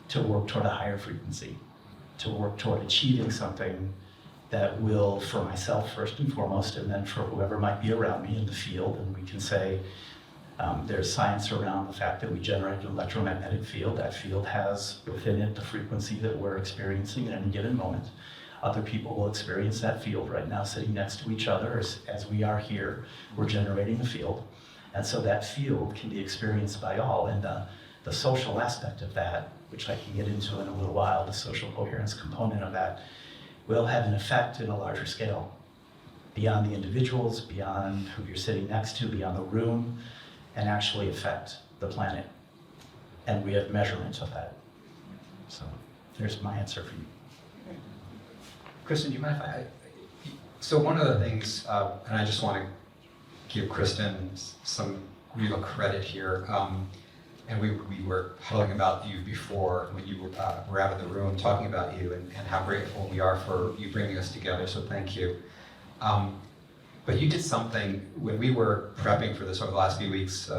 [SPEAKER 6] to work toward a higher frequency, to work toward achieving something that will, for myself first and foremost, and then for whoever might be around me in the field. And we can say there's science around the fact that we generate an electromagnetic field. That field has within it the frequency that we're experiencing at any given moment. Other people will experience that field right now sitting next to each other as we are here. We're generating a field. And so that field can be experienced by all. And the social aspect of that, which I can get into in a little while, the social coherence component of that, will have an effect in a larger scale, beyond the individuals, beyond who you're sitting next to, beyond the room, and actually affect the planet. And we have measurements of that. So there's my answer for you.
[SPEAKER 5] Kristen, do you mind if so one of the things, and I just want to give Kristen some real credit here, and we were huddling about you before when you were out of the room talking about you and how grateful we are for you bringing us together, so thank you. But you did something when we were prepping for this over the last few weeks.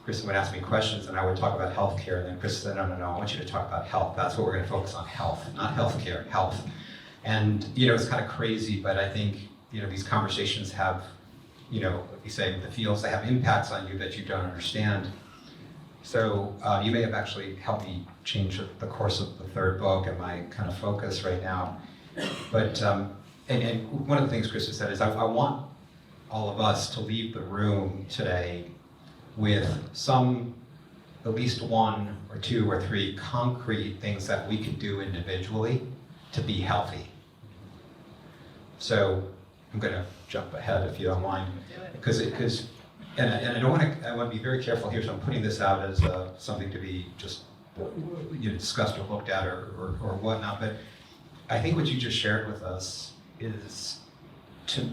[SPEAKER 5] Kristen would ask me questions and I would talk about healthcare, and then Kristen said, no, I want you to talk about health. That's what we're going to focus on, health, not healthcare, health. And it's kind of crazy, but I think these conversations have, like you say, the fields that have impacts on you that you don't understand. So you may have actually helped me change the course of the third book and my kind of focus right now. But and one of the things Krista said is I want all of us to leave the room today with at least one or two or three concrete things that we can do individually to be healthy. So I'm going to jump ahead if you don't mind, because and I want to be very careful here, so I'm putting this out as something to be just discussed or looked at or whatnot. But I think what you just shared with us is,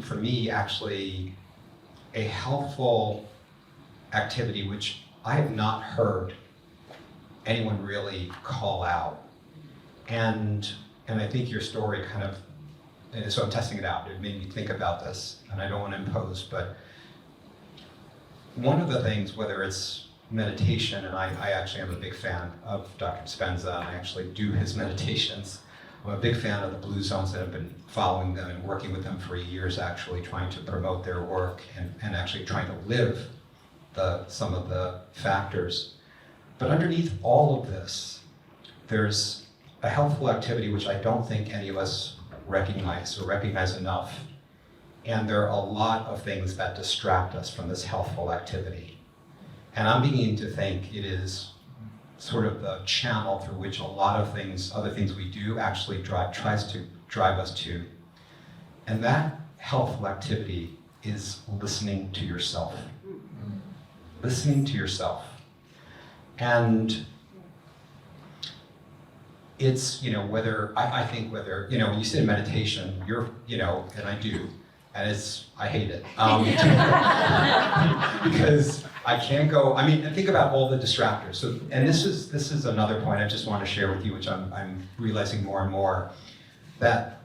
[SPEAKER 5] for me, actually a helpful activity which I have not heard anyone really call out. And I think your story kind of, and so I'm testing it out. It made me think about this, and I don't want to impose, but one of the things, whether it's meditation, and I actually am a big fan of Dr. Dispenza, and I actually do his meditations. I'm a big fan of the Blue Zones that have been following them and working with them for years, actually trying to promote their work and actually trying to live some of the factors. But underneath all of this, there's a helpful activity which I don't think any of us recognize enough. And there are a lot of things that distract us from this healthful activity. And I'm beginning to think it is sort of the channel through which a lot of other things we do actually tries to drive us to. And that healthful activity is listening to yourself. Listening to yourself. And it's, whether, I think whether, when you sit in meditation, you're, and I do, and I hate it. Because I can't go, and think about all the distractors. So, and this is another point I just want to share with you, which I'm realizing more and more, that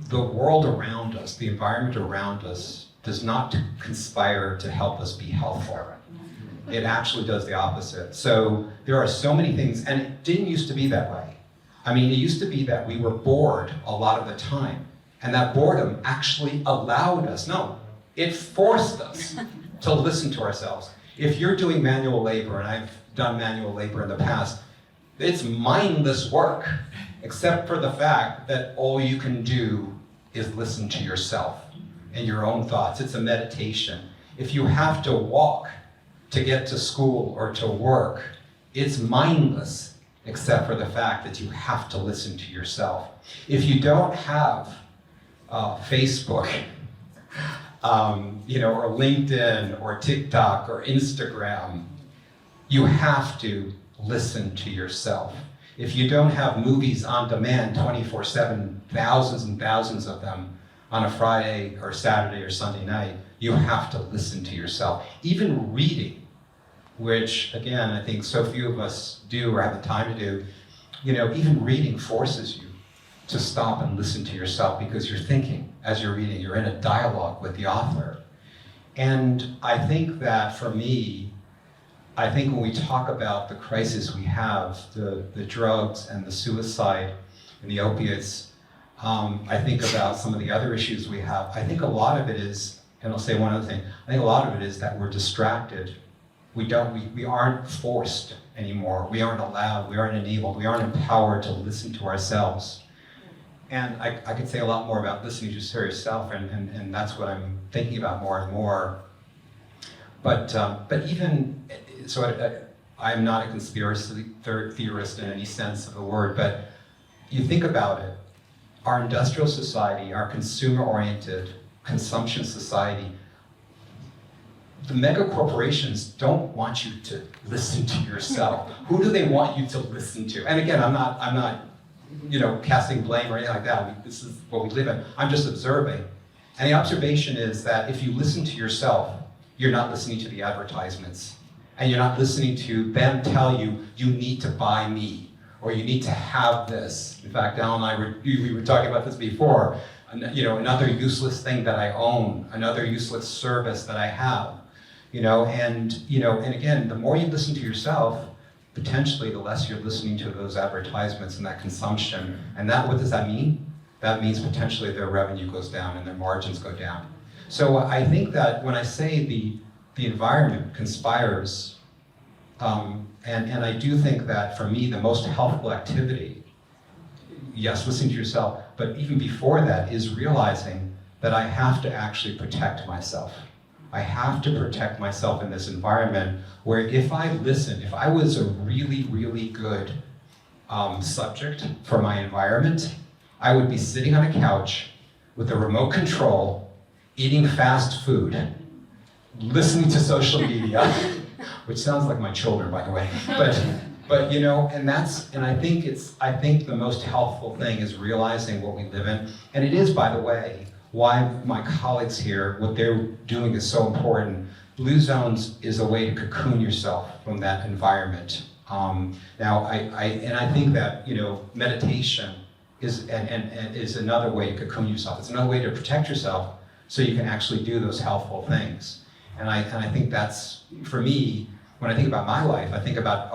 [SPEAKER 5] the world around us, the environment around us, does not conspire to help us be healthful. It actually does the opposite. So there are so many things, and it didn't used to be that way. It used to be that we were bored a lot of the time. And that boredom actually allowed us, it forced us to listen to ourselves. If you're doing manual labor, and I've done manual labor in the past, it's mindless work, except for the fact that all you can do is listen to yourself and your own thoughts. It's a meditation. If you have to walk, to get to school or to work, it's mindless except for the fact that you have to listen to yourself. If you don't have Facebook, or LinkedIn or TikTok or Instagram, you have to listen to yourself. If you don't have movies on demand 24/7, thousands and thousands of them on a Friday or Saturday or Sunday night, you have to listen to yourself. Even reading, which again, I think so few of us do or have the time to do, even reading forces you to stop and listen to yourself because you're thinking as you're reading, you're in a dialogue with the author. And I think that for me, when we talk about the crisis we have, the drugs and the suicide and the opiates, I think about some of the other issues we have. I think a lot of it is, and I'll say one other thing, I think a lot of it is that we're distracted. We aren't forced anymore. We aren't allowed, we aren't enabled, we aren't empowered to listen to ourselves. And I could say a lot more about listening to yourself, and that's what I'm thinking about more and more. But even, so I'm not a conspiracy theorist in any sense of the word, but you think about it, our industrial society, our consumer-oriented consumption society, the mega corporations don't want you to listen to yourself. Who do they want you to listen to? And again, I'm not casting blame or anything like that. This is what we live in. I'm just observing. And the observation is that if you listen to yourself, you're not listening to the advertisements. And you're not listening to them tell you, you need to buy me, or you need to have this. In fact, Al and I we were talking about this before. Another useless thing that I own, another useless service that I have. And again, the more you listen to yourself, potentially the less you're listening to those advertisements and that consumption. And what does that mean? That means potentially their revenue goes down and their margins go down. So I think that when I say the environment conspires, and I do think that for me, the most helpful activity, yes, listening to yourself, but even before that is realizing that I have to actually protect myself. I have to protect myself in this environment where if I was a really, really good subject for my environment, I would be sitting on a couch with a remote control, eating fast food, listening to social media, which sounds like my children, by the way. But I think the most helpful thing is realizing what we live in. And it is, by the way, why my colleagues here, what they're doing is so important. Blue zones is a way to cocoon yourself from that environment. Now, I think that meditation is another way to cocoon yourself. It's another way to protect yourself so you can actually do those helpful things. And I think that's, for me, when I think about my life, I think about,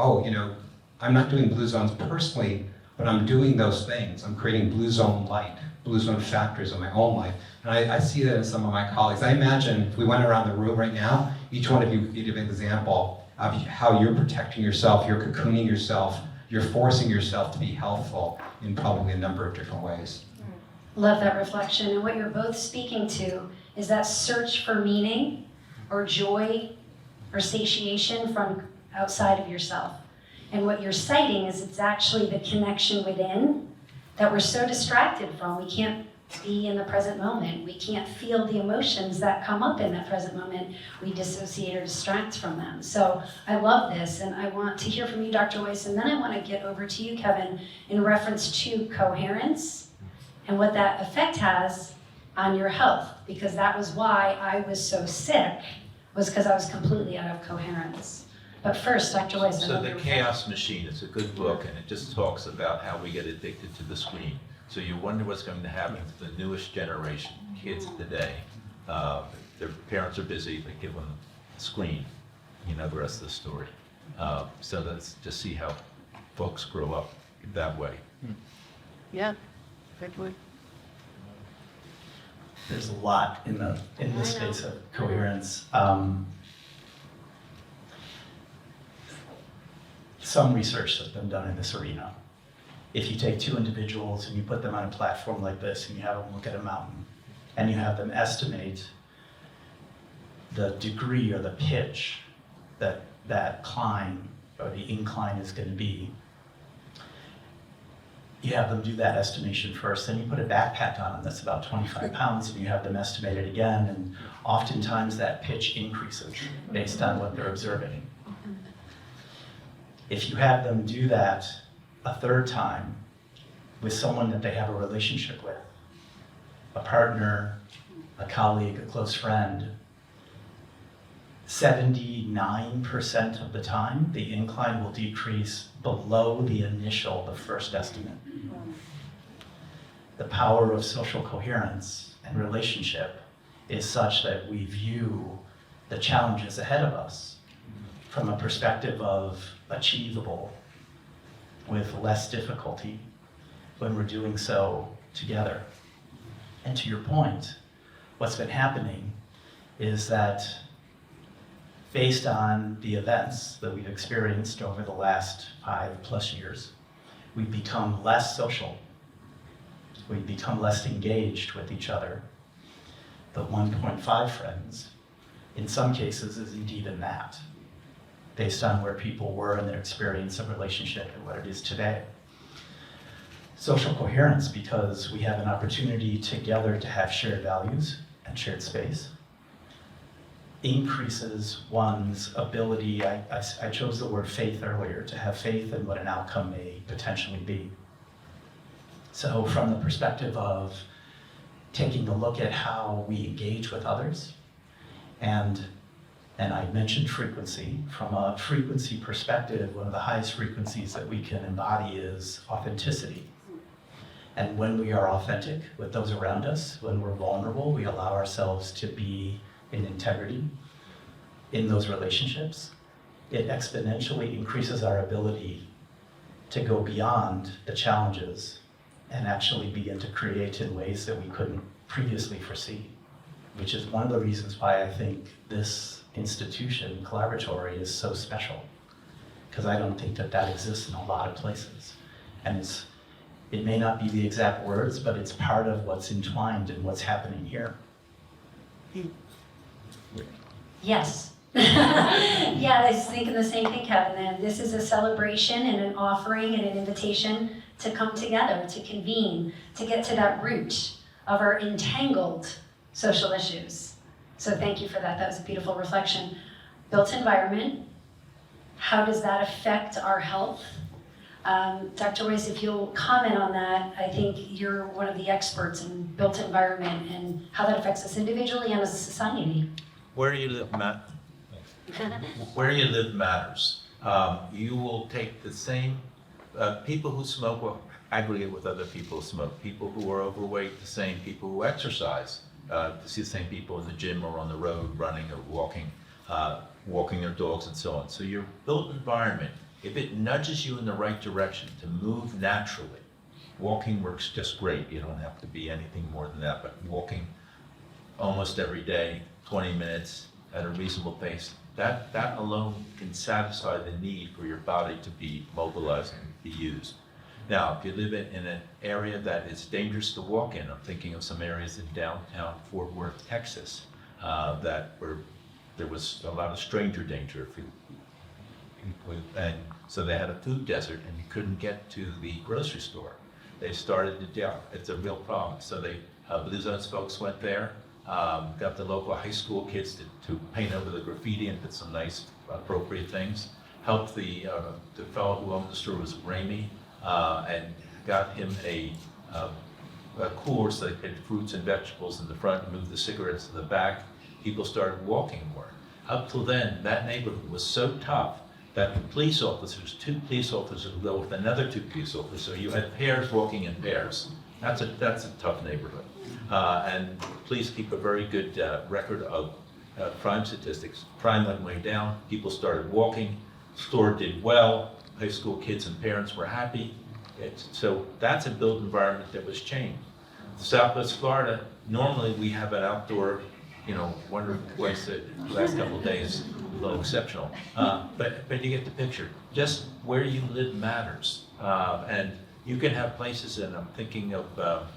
[SPEAKER 5] I'm not doing blue zones personally, but I'm doing those things. I'm creating blue zone light, blue zone factors in my own life. And I see that in some of my colleagues. I imagine if we went around the room right now, each one of you could give an example of how you're protecting yourself, you're cocooning yourself, you're forcing yourself to be healthful in probably a number of different ways.
[SPEAKER 4] Love that reflection. And what you're both speaking to is that search for meaning or joy or satiation from outside of yourself. And what you're citing is it's actually the connection within that we're so distracted from. We can't be in the present moment. We can't feel the emotions that come up in that present moment. We dissociate or distract from them. So I love this, and I want to hear from you, Dr. Weiss, and then I want to get over to you, Kevin, in reference to coherence and what that effect has on your health, because that was why I was so sick, was because I was completely out of coherence. But first, Dr. Weiss.
[SPEAKER 3] So The Chaos Machine, it's a good book, and it just talks about how we get addicted to the screen. So you wonder what's going to happen to the newest generation, kids today. Their parents are busy, they give them a screen. You know the rest of the story. So let's just see how folks grow up that way.
[SPEAKER 7] Yeah, good one.
[SPEAKER 6] There's a lot in the space of coherence. Some research has been done in this arena. If you take two individuals and you put them on a platform like this and you have them look at a mountain and you have them estimate the degree or the pitch that climb or the incline is going to be, you have them do that estimation first, then you put a backpack on them that's about 25 pounds, and you have them estimate it again, and oftentimes that pitch increases based on what they're observing. If you have them do that a third time with someone that they have a relationship with, a partner, a colleague, a close friend, 79% of the time, the incline will decrease below the first estimate. The power of social coherence and relationship is such that we view the challenges ahead of us from a perspective of achievable with less difficulty when we're doing so together. And to your point, what's been happening is that based on the events that we've experienced over the last 5+ years, we've become less social. We've become less engaged with each other. The 1.5 friends, in some cases, isn't even that, based on where people were in their experience of relationship and what it is today. Social coherence, because we have an opportunity together to have shared values and shared space, increases one's ability, I chose the word faith earlier, to have faith in what an outcome may potentially be. So from the perspective of taking a look at how we engage with others, and I mentioned frequency. From a frequency perspective, one of the highest frequencies that we can embody is authenticity. And when we are authentic with those around us, when we're vulnerable, we allow ourselves to be in integrity in those relationships, it exponentially increases our ability to go beyond the challenges and actually begin to create in ways that we couldn't previously foresee, which is one of the reasons why I think this institution, Collaboratory, is so special, because I don't think that exists in a lot of places. And it may not be the exact words, but it's part of what's entwined in what's happening here.
[SPEAKER 4] Yes. Yeah, I was thinking the same thing, Kevin. That this is a celebration and an offering and an invitation to come together, to convene, to get to that root of our entangled social issues. So thank you for that. That was a beautiful reflection. Built environment, how does that affect our health? Dr. Weiss, if you'll comment on that, I think you're one of the experts in built environment and how that affects us individually and as a society.
[SPEAKER 3] Where you live, where you live matters. You will take the same, people who smoke will aggregate with other people who smoke. People who are overweight, the same people who exercise. To see the same people in the gym or on the road running or walking their dogs and so on. So your built environment, if it nudges you in the right direction to move naturally, walking works just great. You don't have to be anything more than that, but walking almost every day, 20 minutes at a reasonable pace, that alone can satisfy the need for your body to be mobilized and be used. Now, if you live in an area that is dangerous to walk in, I'm thinking of some areas in downtown Fort Worth, Texas, there was a lot of stranger danger. And so they had a food desert and you couldn't get to the grocery store. They started to, it's a real problem. So Blue Zones folks went there, got the local high school kids to paint over the graffiti and put some nice appropriate things. Helped the fellow who owned the store was Ramey, and got him a cooler so they put fruits and vegetables in the front and moved the cigarettes to the back. People started walking more. Up till then, that neighborhood was so tough that the police officers, 2 police officers would go with another 2 police officers. So you had pairs walking in pairs. That's a tough neighborhood. And police keep a very good record of crime statistics. Crime went way down, people started walking, store did well, high school kids and parents were happy. So that's a built environment that was changed. Southwest Florida, normally we have an outdoor, wonder what's the last couple of days, a little exceptional. But you get the picture. Just where you live matters. And you can have places, and I'm thinking of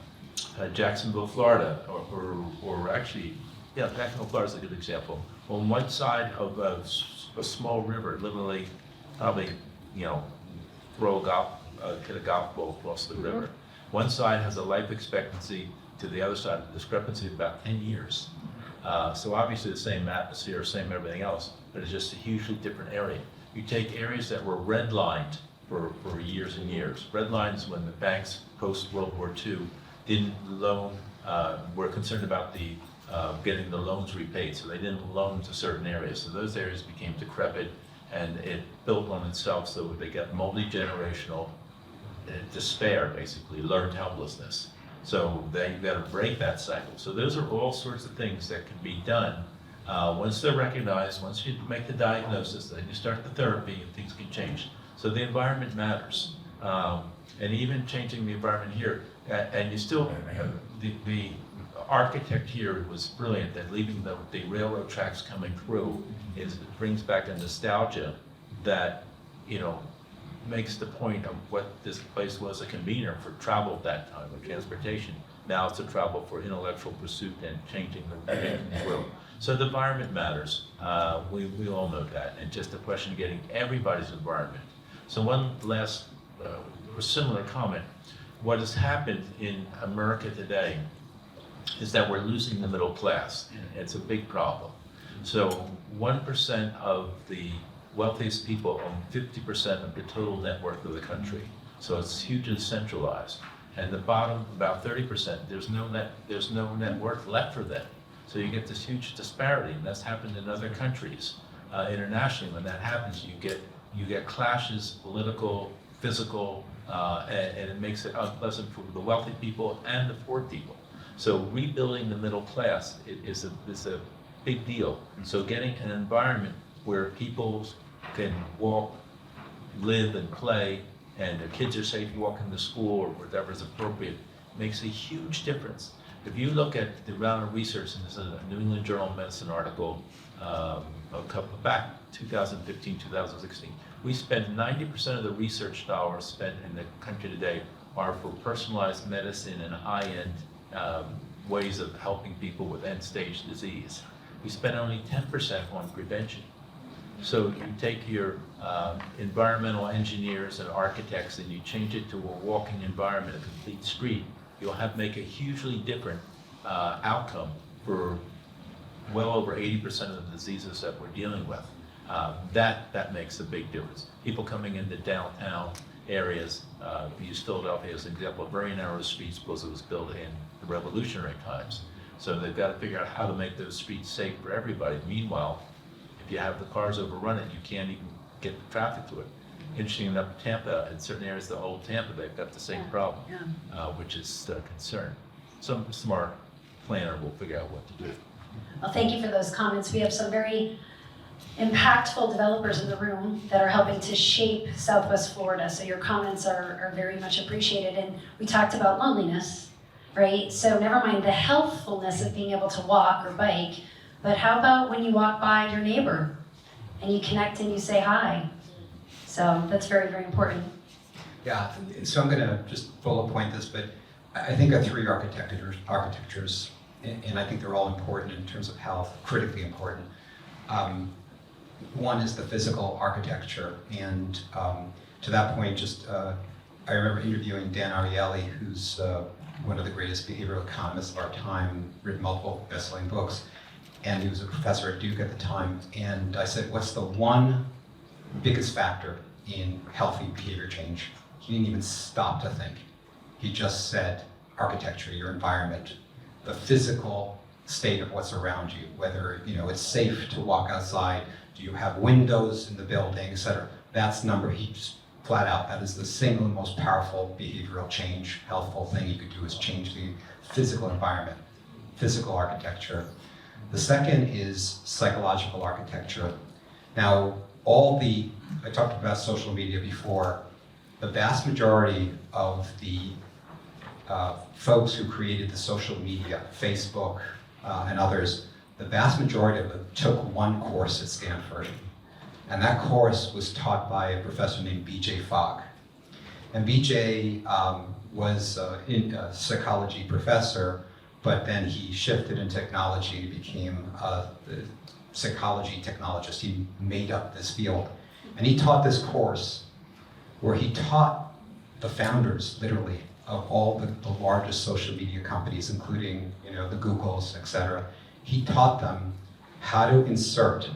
[SPEAKER 3] Jacksonville, Florida, or actually, Jacksonville, Florida is a good example. On one side of a small river, literally, probably, throw hit a golf ball across the river. One side has a life expectancy to the other side, a discrepancy of about 10 years. So obviously the same atmosphere, same everything else, but it's just a hugely different area. You take areas that were redlined for years and years. Redlines when the banks post-World War II didn't loan, were concerned about the getting the loans repaid, so they didn't loan to certain areas. So those areas became decrepit, and it built on itself, so they got multi-generational despair, basically, learned helplessness. So they've got to break that cycle. So those are all sorts of things that can be done. Once they're recognized, once you make the diagnosis, then you start the therapy and things can change. So the environment matters. And even changing the environment here, and you still, the architect here was brilliant that leaving the railroad tracks coming through brings back a nostalgia that, makes the point of what this place was a convener for travel at that time, or transportation. Now it's a travel for intellectual pursuit and changing the world. So the environment matters. We all know that, and just a question of getting everybody's environment. So one last or similar comment. What has happened in America today is that we're losing the middle class. It's a big problem. So 1% of the wealthiest people own 50% of the total net worth of the country. So it's hugely centralized. And the bottom, about 30%, there's no net worth left for them. So you get this huge disparity, and that's happened in other countries. Internationally, when that happens, you get clashes, political, physical, and it makes it unpleasant for the wealthy people and the poor people. So rebuilding the middle class is a big deal. So getting an environment where people can walk, live, and play, and their kids are safe walking to school or whatever is appropriate, makes a huge difference. If you look at the amount of research, and this is a New England Journal of Medicine article back 2015, 2016, we spend 90% of the research dollars spent in the country today are for personalized medicine and high-end ways of helping people with end-stage disease. We spend only 10% on prevention. So you take your environmental engineers and architects and you change it to a walking environment, a complete street, you'll make a hugely different outcome for well over 80% of the diseases that we're dealing with. That makes a big difference. People coming into downtown areas, use Philadelphia as an example, very narrow streets because it was built in the revolutionary times. So they've got to figure out how to make those streets safe for everybody. Meanwhile, if you have the cars overrun it, you can't even get the traffic to it. Interesting enough, Tampa, in certain areas of the old Tampa, they've got the same problem, which is a concern. Some smart planner will figure out what to do.
[SPEAKER 4] Well, thank you for those comments. We have some very impactful developers in the room that are helping to shape Southwest Florida. So your comments are very much appreciated. And we talked about loneliness, right? So never mind the healthfulness of being able to walk or bike, but how about when you walk by your neighbor and you connect and you say hi? So that's very, very important.
[SPEAKER 5] Yeah, so I'm gonna just bullet point this, but I think of three architectures, and I think they're all important in terms of health, critically important. One is the physical architecture, and to that point, I remember interviewing Dan Ariely, who's one of the greatest behavioral economists of our time, written multiple best-selling books, and he was a professor at Duke at the time, and I said, what's the one biggest factor in healthy behavior change? He didn't even stop to think. He just said, architecture, your environment, the physical state of what's around you, whether it's safe to walk outside, do you have windows in the building, et cetera. That's he just flat out, that is the single most powerful behavioral change, healthful thing you could do is change the physical environment, physical architecture. The second is psychological architecture. Now, I talked about social media before, the vast majority of the folks who created the social media, Facebook and others, the vast majority of them took one course at Stanford. And that course was taught by a professor named B.J. Fogg. And B.J. was a psychology professor, but then he shifted in technology, became the psychology technologist. He made up this field. And he taught this course where he taught the founders, literally, of all the largest social media companies, including the Googles, et cetera. He taught them how to insert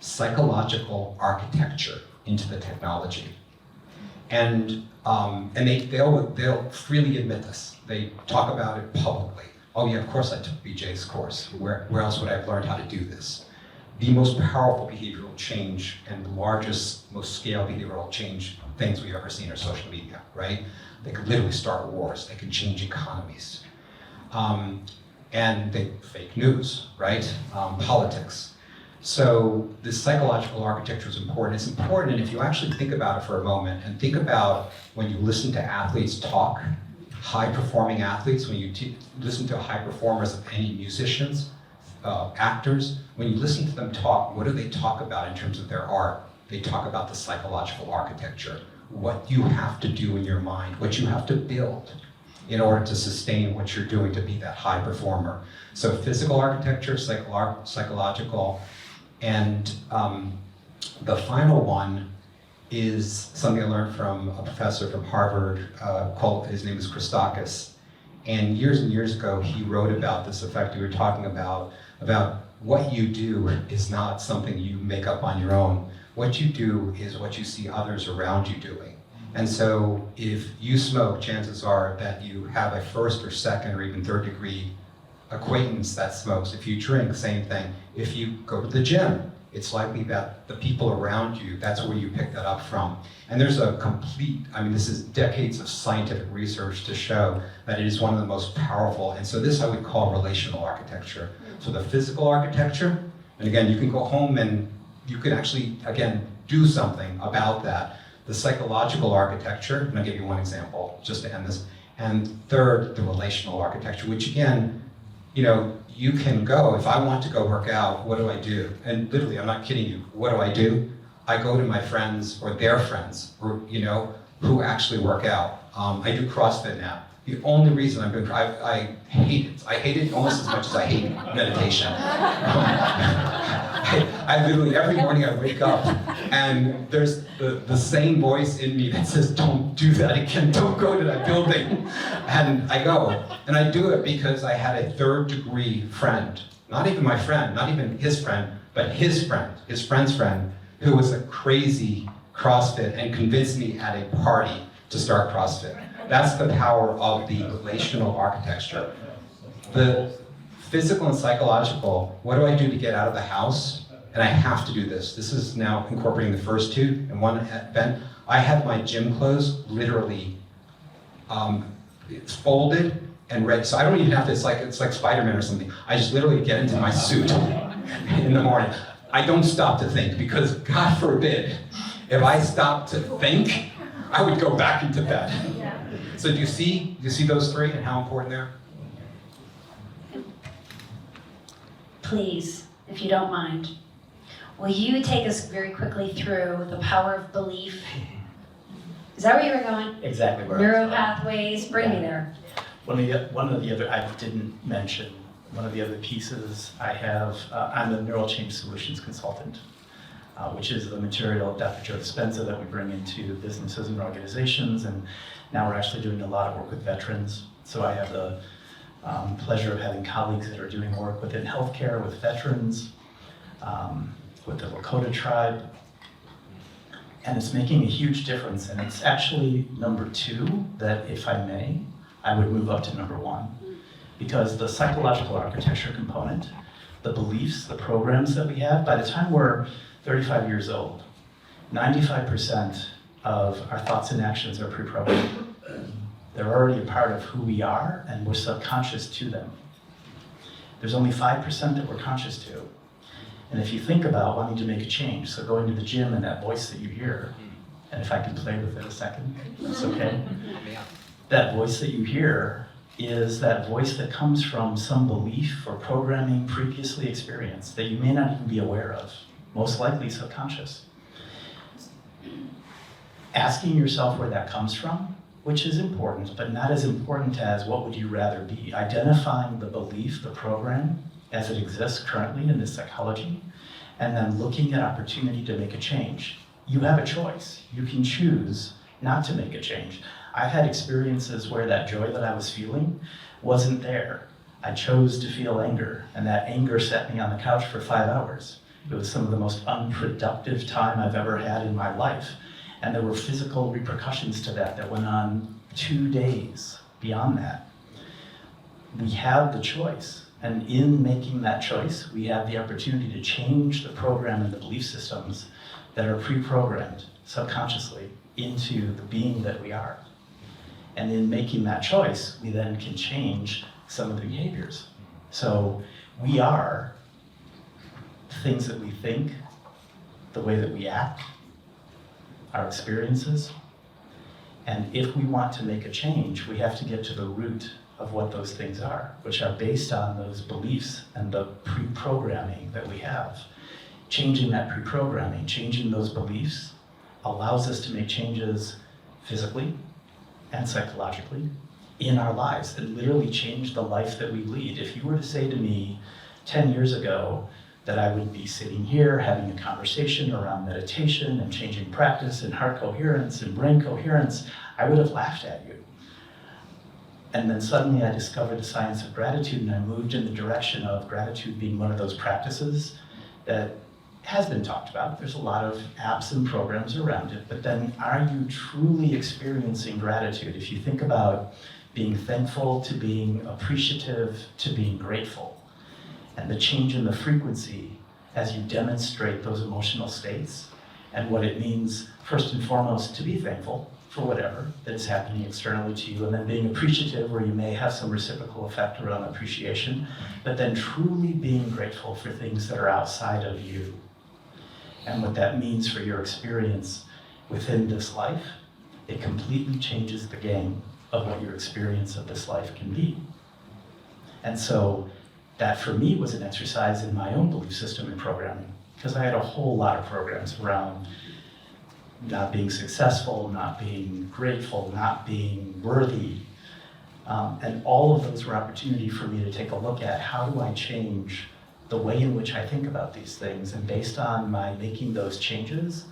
[SPEAKER 5] psychological architecture into the technology. And they'll freely admit this. They talk about it publicly. Oh yeah, of course I took BJ's course. Where else would I have learned how to do this? The most powerful behavioral change and the largest, most scale behavioral change things we've ever seen are social media, right? They could literally start wars. They could change economies. And fake news, right? Politics. So this psychological architecture is important. It's important, and if you actually think about it for a moment, and think about when you listen to athletes talk, high-performing athletes, when you listen to high performers of any musicians, actors, when you listen to them talk, what do they talk about in terms of their art? They talk about the psychological architecture, what you have to do in your mind, what you have to build in order to sustain what you're doing to be that high performer. So physical architecture, psychological, and the final one is something I learned from a professor from Harvard, his name is Christakis. And years ago, he wrote about this effect we were talking about what you do is not something you make up on your own. What you do is what you see others around you doing. And so if you smoke, chances are that you have a first or second or even third degree acquaintance that smokes. If you drink, same thing. If you go to the gym, it's likely that the people around you, that's where you pick that up from. And there's this is decades of scientific research to show that it is one of the most powerful, and so this I would call relational architecture. So the physical architecture, and again, you can go home and you can actually, again, do something about that. The psychological architecture, and I'll give you one example just to end this. And third, the relational architecture, which again, you can go, if I want to go work out, what do I do? And literally, I'm not kidding you, what do? I go to my friends or their friends, or, who actually work out. I do CrossFit now. The only reason I'm doing, I hate it. I hate it almost as much as I hate meditation. I literally, every morning I wake up and there's the same voice in me that says, don't do that again, don't go to that building. And I go, and I do it because I had a third degree friend, not even my friend, not even his friend, but his friend's friend, who was a crazy CrossFit and convinced me at a party to start CrossFit. That's the power of the relational architecture. The physical and psychological, what do I do to get out of the house? And I have to do this. This is now incorporating the first two and one event. I have my gym clothes literally it's folded and ready. So I don't even have to, it's like Spider-Man or something. I just literally get into my suit in the morning. I don't stop to think because God forbid, if I stopped to think, I would go back into bed. So do you see those three and how important they are?
[SPEAKER 4] Please, if you don't mind, will you take us very quickly through the power of belief? Is that where you were going?
[SPEAKER 6] Exactly where
[SPEAKER 4] Neuro pathways, bring me there.
[SPEAKER 6] One of the other, I didn't mention, one of the other pieces I have, I'm a neural change solutions consultant, which is the material of Dr. Joe Dispenza that we bring into businesses and organizations, and now we're actually doing a lot of work with veterans. So I have the pleasure of having colleagues that are doing work within healthcare with veterans, with the Lakota tribe, and it's making a huge difference. And it's actually number two that, if I may, I would move up to number one, because the psychological architecture component, the beliefs, the programs that we have, by the time we're 35 years old, 95% of our thoughts and actions are pre-programmed. They're already a part of who we are, and we're subconscious to them. There's only 5% that we're conscious to. And if you think about wanting to make a change, so going to the gym and that voice that you hear, and if I can play with it a second, that's okay. That voice that you hear is that voice that comes from some belief or programming previously experienced that you may not even be aware of, most likely subconscious. Asking yourself where that comes from, which is important, but not as important as what would you rather be. Identifying the belief, the program, as it exists currently in this psychology, and then looking at opportunity to make a change. You have a choice. You can choose not to make a change. I've had experiences where that joy that I was feeling wasn't there. I chose to feel anger, and that anger set me on the couch for 5 hours. It was some of the most unproductive time I've ever had in my life. And there were physical repercussions to that went on 2 days beyond that. We have the choice. And in making that choice, we have the opportunity to change the program and the belief systems that are pre-programmed subconsciously into the being that we are. And in making that choice, we then can change some of the behaviors. So we are the things that we think, the way that we act, our experiences. And if we want to make a change, we have to get to the root of what those things are, which are based on those beliefs and the pre-programming that we have. Changing that pre-programming, changing those beliefs, allows us to make changes physically and psychologically in our lives and literally change the life that we lead. If you were to say to me 10 years ago that I would be sitting here having a conversation around meditation and changing practice and heart coherence and brain coherence, I would have laughed at you. And then suddenly I discovered the science of gratitude, and I moved in the direction of gratitude being one of those practices that has been talked about. There's a lot of apps and programs around it, but then are you truly experiencing gratitude? If you think about being thankful to being appreciative to being grateful, and the change in the frequency as you demonstrate those emotional states and what it means, first and foremost, to be thankful for whatever that is happening externally to you, and then being appreciative where you may have some reciprocal effect around appreciation, but then truly being grateful for things that are outside of you and what that means for your experience within this life. It completely changes the game of what your experience of this life can be. And so that for me was an exercise in my own belief system and programming, because I had a whole lot of programs around not being successful, not being grateful, not being worthy. And all of those were opportunity for me to take a look at how do I change the way in which I think about these things. And based on my making those changes,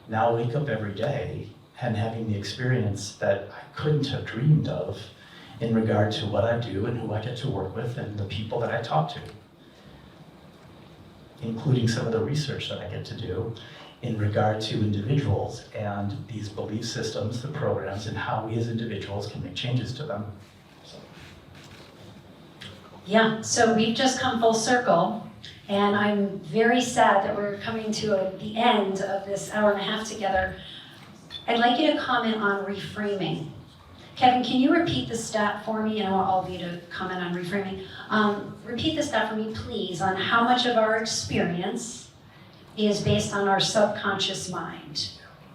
[SPEAKER 6] now I wake up every day and having the experience that I couldn't have dreamed of in regard to what I do and who I get to work with and the people that I talk to, including some of the research that I get to do in regard to individuals and these belief systems, the programs, and how we as individuals can make changes to them.
[SPEAKER 4] Yeah, so we've just come full circle, and I'm very sad that we're coming to the end of this hour and a half together. I'd like you to comment on reframing. Kevin, can you repeat the stat for me? And I want all of you to comment on reframing. Repeat the stat for me, please, on how much of our experience is based on our subconscious mind.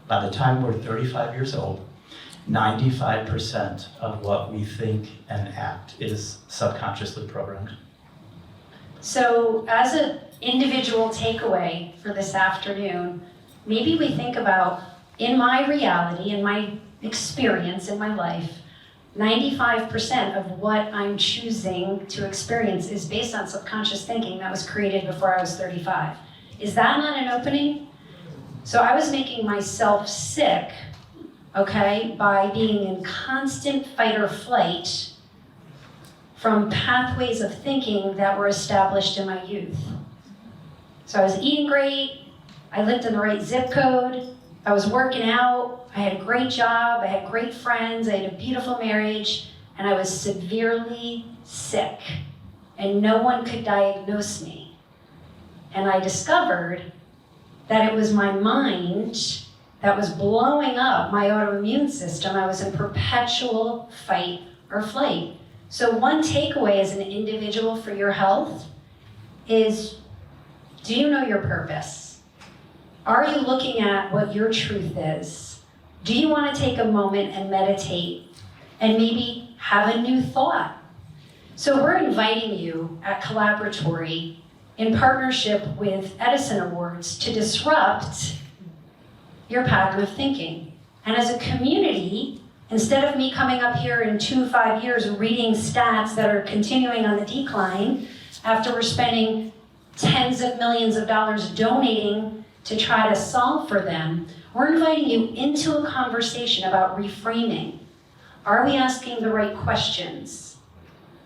[SPEAKER 6] By the time we're 35 years old, 95% of what we think and act is subconsciously programmed.
[SPEAKER 4] So as an individual takeaway for this afternoon, maybe we think about, in my reality, in my experience in my life, 95% of what I'm choosing to experience is based on subconscious thinking that was created before I was 35. Is that not an opening? So I was making myself sick, okay, by being in constant fight or flight from pathways of thinking that were established in my youth. So I was eating great, I lived in the right zip code, I was working out, I had a great job, I had great friends, I had a beautiful marriage, and I was severely sick, and no one could diagnose me. And I discovered that it was my mind that was blowing up my autoimmune system. I was in perpetual fight or flight. So one takeaway as an individual for your health is, do you know your purpose? Are you looking at what your truth is? Do you want to take a moment and meditate and maybe have a new thought? So we're inviting you at Collaboratory in partnership with Edison Awards to disrupt your pattern of thinking. And as a community, instead of me coming up here in 5 years reading stats that are continuing on the decline, after we're spending tens of millions of dollars donating to try to solve for them. We're inviting you into a conversation about reframing. Are we asking the right questions,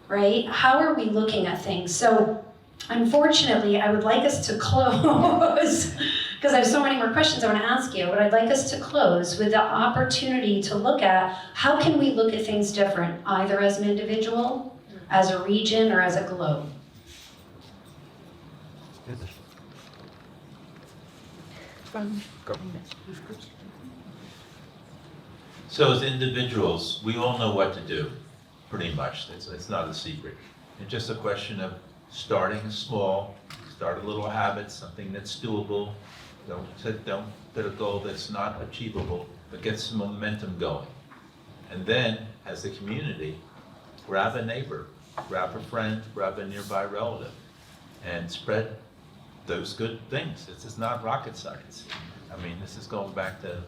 [SPEAKER 4] right? How are we looking at things? So unfortunately, I would like us to close, because I have so many more questions I want to ask you, but I'd like us to close with the opportunity to look at how can we look at things different, either as an individual, as a region, or as a globe.
[SPEAKER 3] So as individuals, we all know what to do, pretty much. It's not a secret. It's just a question of starting small, start a little habit, something that's doable. Don't put a goal that's not achievable, but get some momentum going. And then, as a community, grab a neighbor, grab a friend, grab a nearby relative, and spread those good things. This is not rocket science. I mean, this is going back to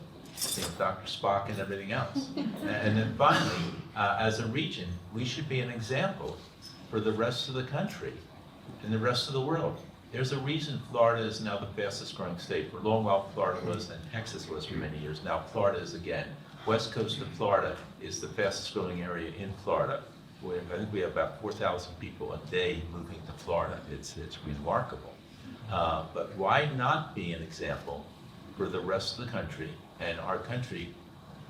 [SPEAKER 3] Dr. Spock and everything else. And then finally, as a region, we should be an example for the rest of the country and the rest of the world. There's a reason Florida is now the fastest growing state. For a long while, Florida was, and Texas was for many years. Now Florida is again. West coast of Florida is the fastest growing area in Florida. I think we have about 4,000 people a day moving to Florida. It's remarkable. But why not be an example for the rest of the country? And our country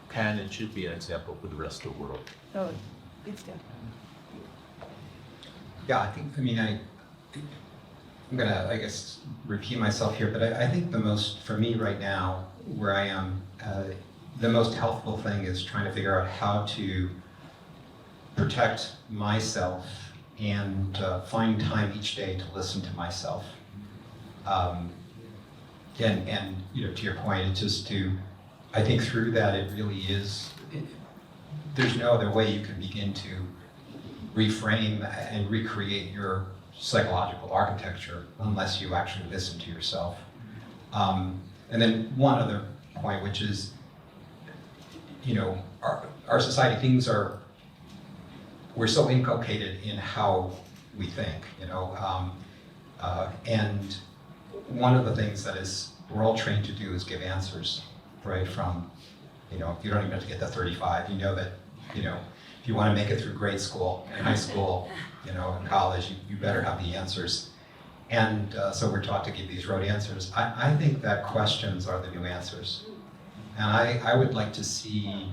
[SPEAKER 3] can and should be an example for the rest of the world.
[SPEAKER 7] Oh, it's done.
[SPEAKER 5] Yeah, I'm gonna, I guess, repeat myself here, but I think the most, for me right now, where I am, the most helpful thing is trying to figure out how to protect myself and find time each day to listen to myself. And to your point, it's just I think through that it really is, there's no other way you can begin to reframe and recreate your psychological architecture unless you actually listen to yourself. And then one other point, which is, our society, we're so inculcated in how we think, and one of the things that we're all trained to do is give answers, right? From, you don't even have to get to 35. You know that, if you want to make it through grade school, and high school, in college, you better have the answers. And so we're taught to give these rote answers. I think that questions are the new answers. And I would like to see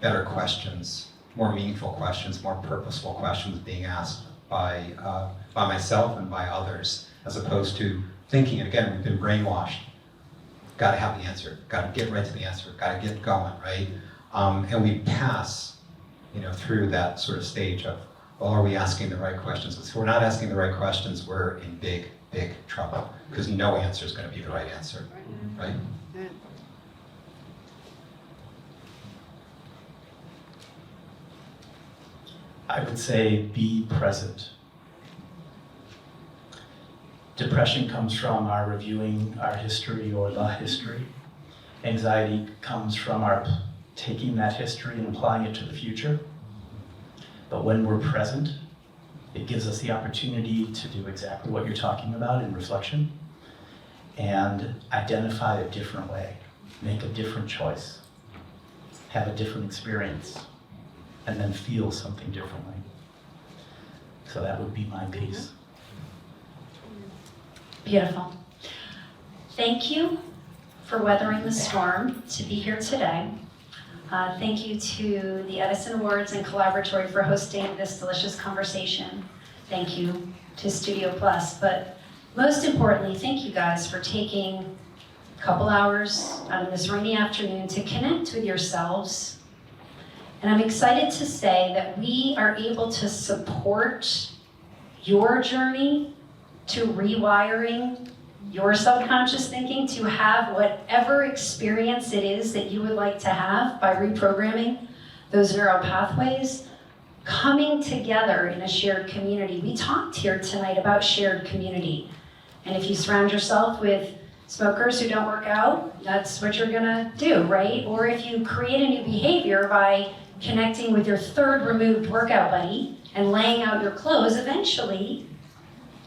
[SPEAKER 5] better questions, more meaningful questions, more purposeful questions being asked by myself and by others, as opposed to thinking, and again, we've been brainwashed. Got to have the answer, got to get right to the answer, got to get going, right? And we pass, through that sort of stage of, well, are we asking the right questions? If we're not asking the right questions, we're in big, big trouble, because no answer is going to be the right answer, right?
[SPEAKER 6] I would say be present. Depression comes from our reviewing our history or the history. Anxiety comes from our taking that history and applying it to the future. But when we're present, it gives us the opportunity to do exactly what you're talking about in reflection and identify a different way, make a different choice, have a different experience, and then feel something differently. So that would be my piece.
[SPEAKER 4] Beautiful. Thank you for weathering the storm to be here today. Thank you to the Edison Awards and Collaboratory for hosting this delicious conversation. Thank you to Studio Plus. But most importantly, thank you guys for taking a couple hours out of this rainy afternoon to connect with yourselves. And I'm excited to say that we are able to support your journey to rewiring your subconscious thinking to have whatever experience it is that you would like to have by reprogramming those neural pathways, coming together in a shared community. We talked here tonight about shared community. And if you surround yourself with smokers who don't work out, that's what you're gonna do, right? Or if you create a new behavior by connecting with your third removed workout buddy and laying out your clothes, eventually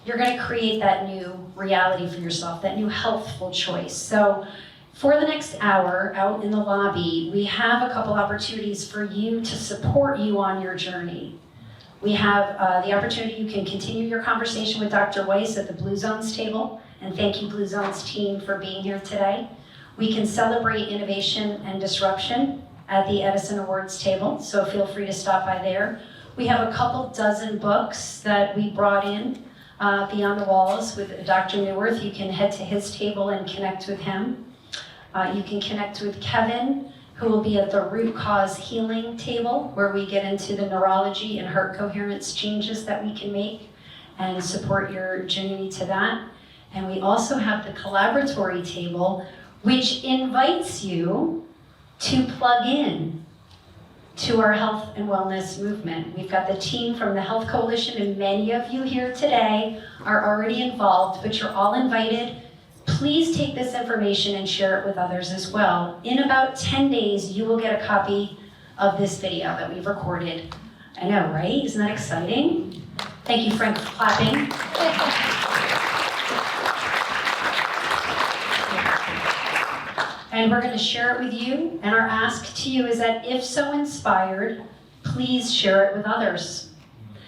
[SPEAKER 4] you're going to create that new reality for yourself, that new healthful choice. So for the next hour out in the lobby, we have a couple opportunities for you to support you on your journey. We have the opportunity, you can continue your conversation with Dr. Weiss at the Blue Zones table, and thank you Blue Zones team for being here today. We can celebrate innovation and disruption at the Edison Awards table, so feel free to stop by there. We have a couple dozen books that we brought in beyond the walls with Dr. Neuwirth. You can head to his table and connect with him. You can connect with Kevin, who will be at the root cause healing table, where we get into the neurology and heart coherence changes that we can make and support your journey to that. And we also have the Collaboratory table, which invites you to plug in to our health and wellness movement. We've got the team from the Health Coalition, and many of you here today are already involved, but you're all invited. Please take this information and share it with others as well. In about 10 days, you will get a copy of this video that we've recorded. I know, right? Isn't that exciting? Thank you, Frank, for clapping. And we're going to share it with you. And our ask to you is that if so inspired, please share it with others.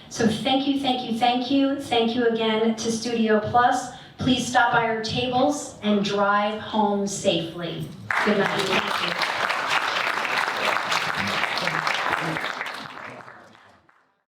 [SPEAKER 4] So thank you, thank you, thank you. Thank you again to Studio Plus. Please stop by our tables and drive home safely. Good night. Thank you.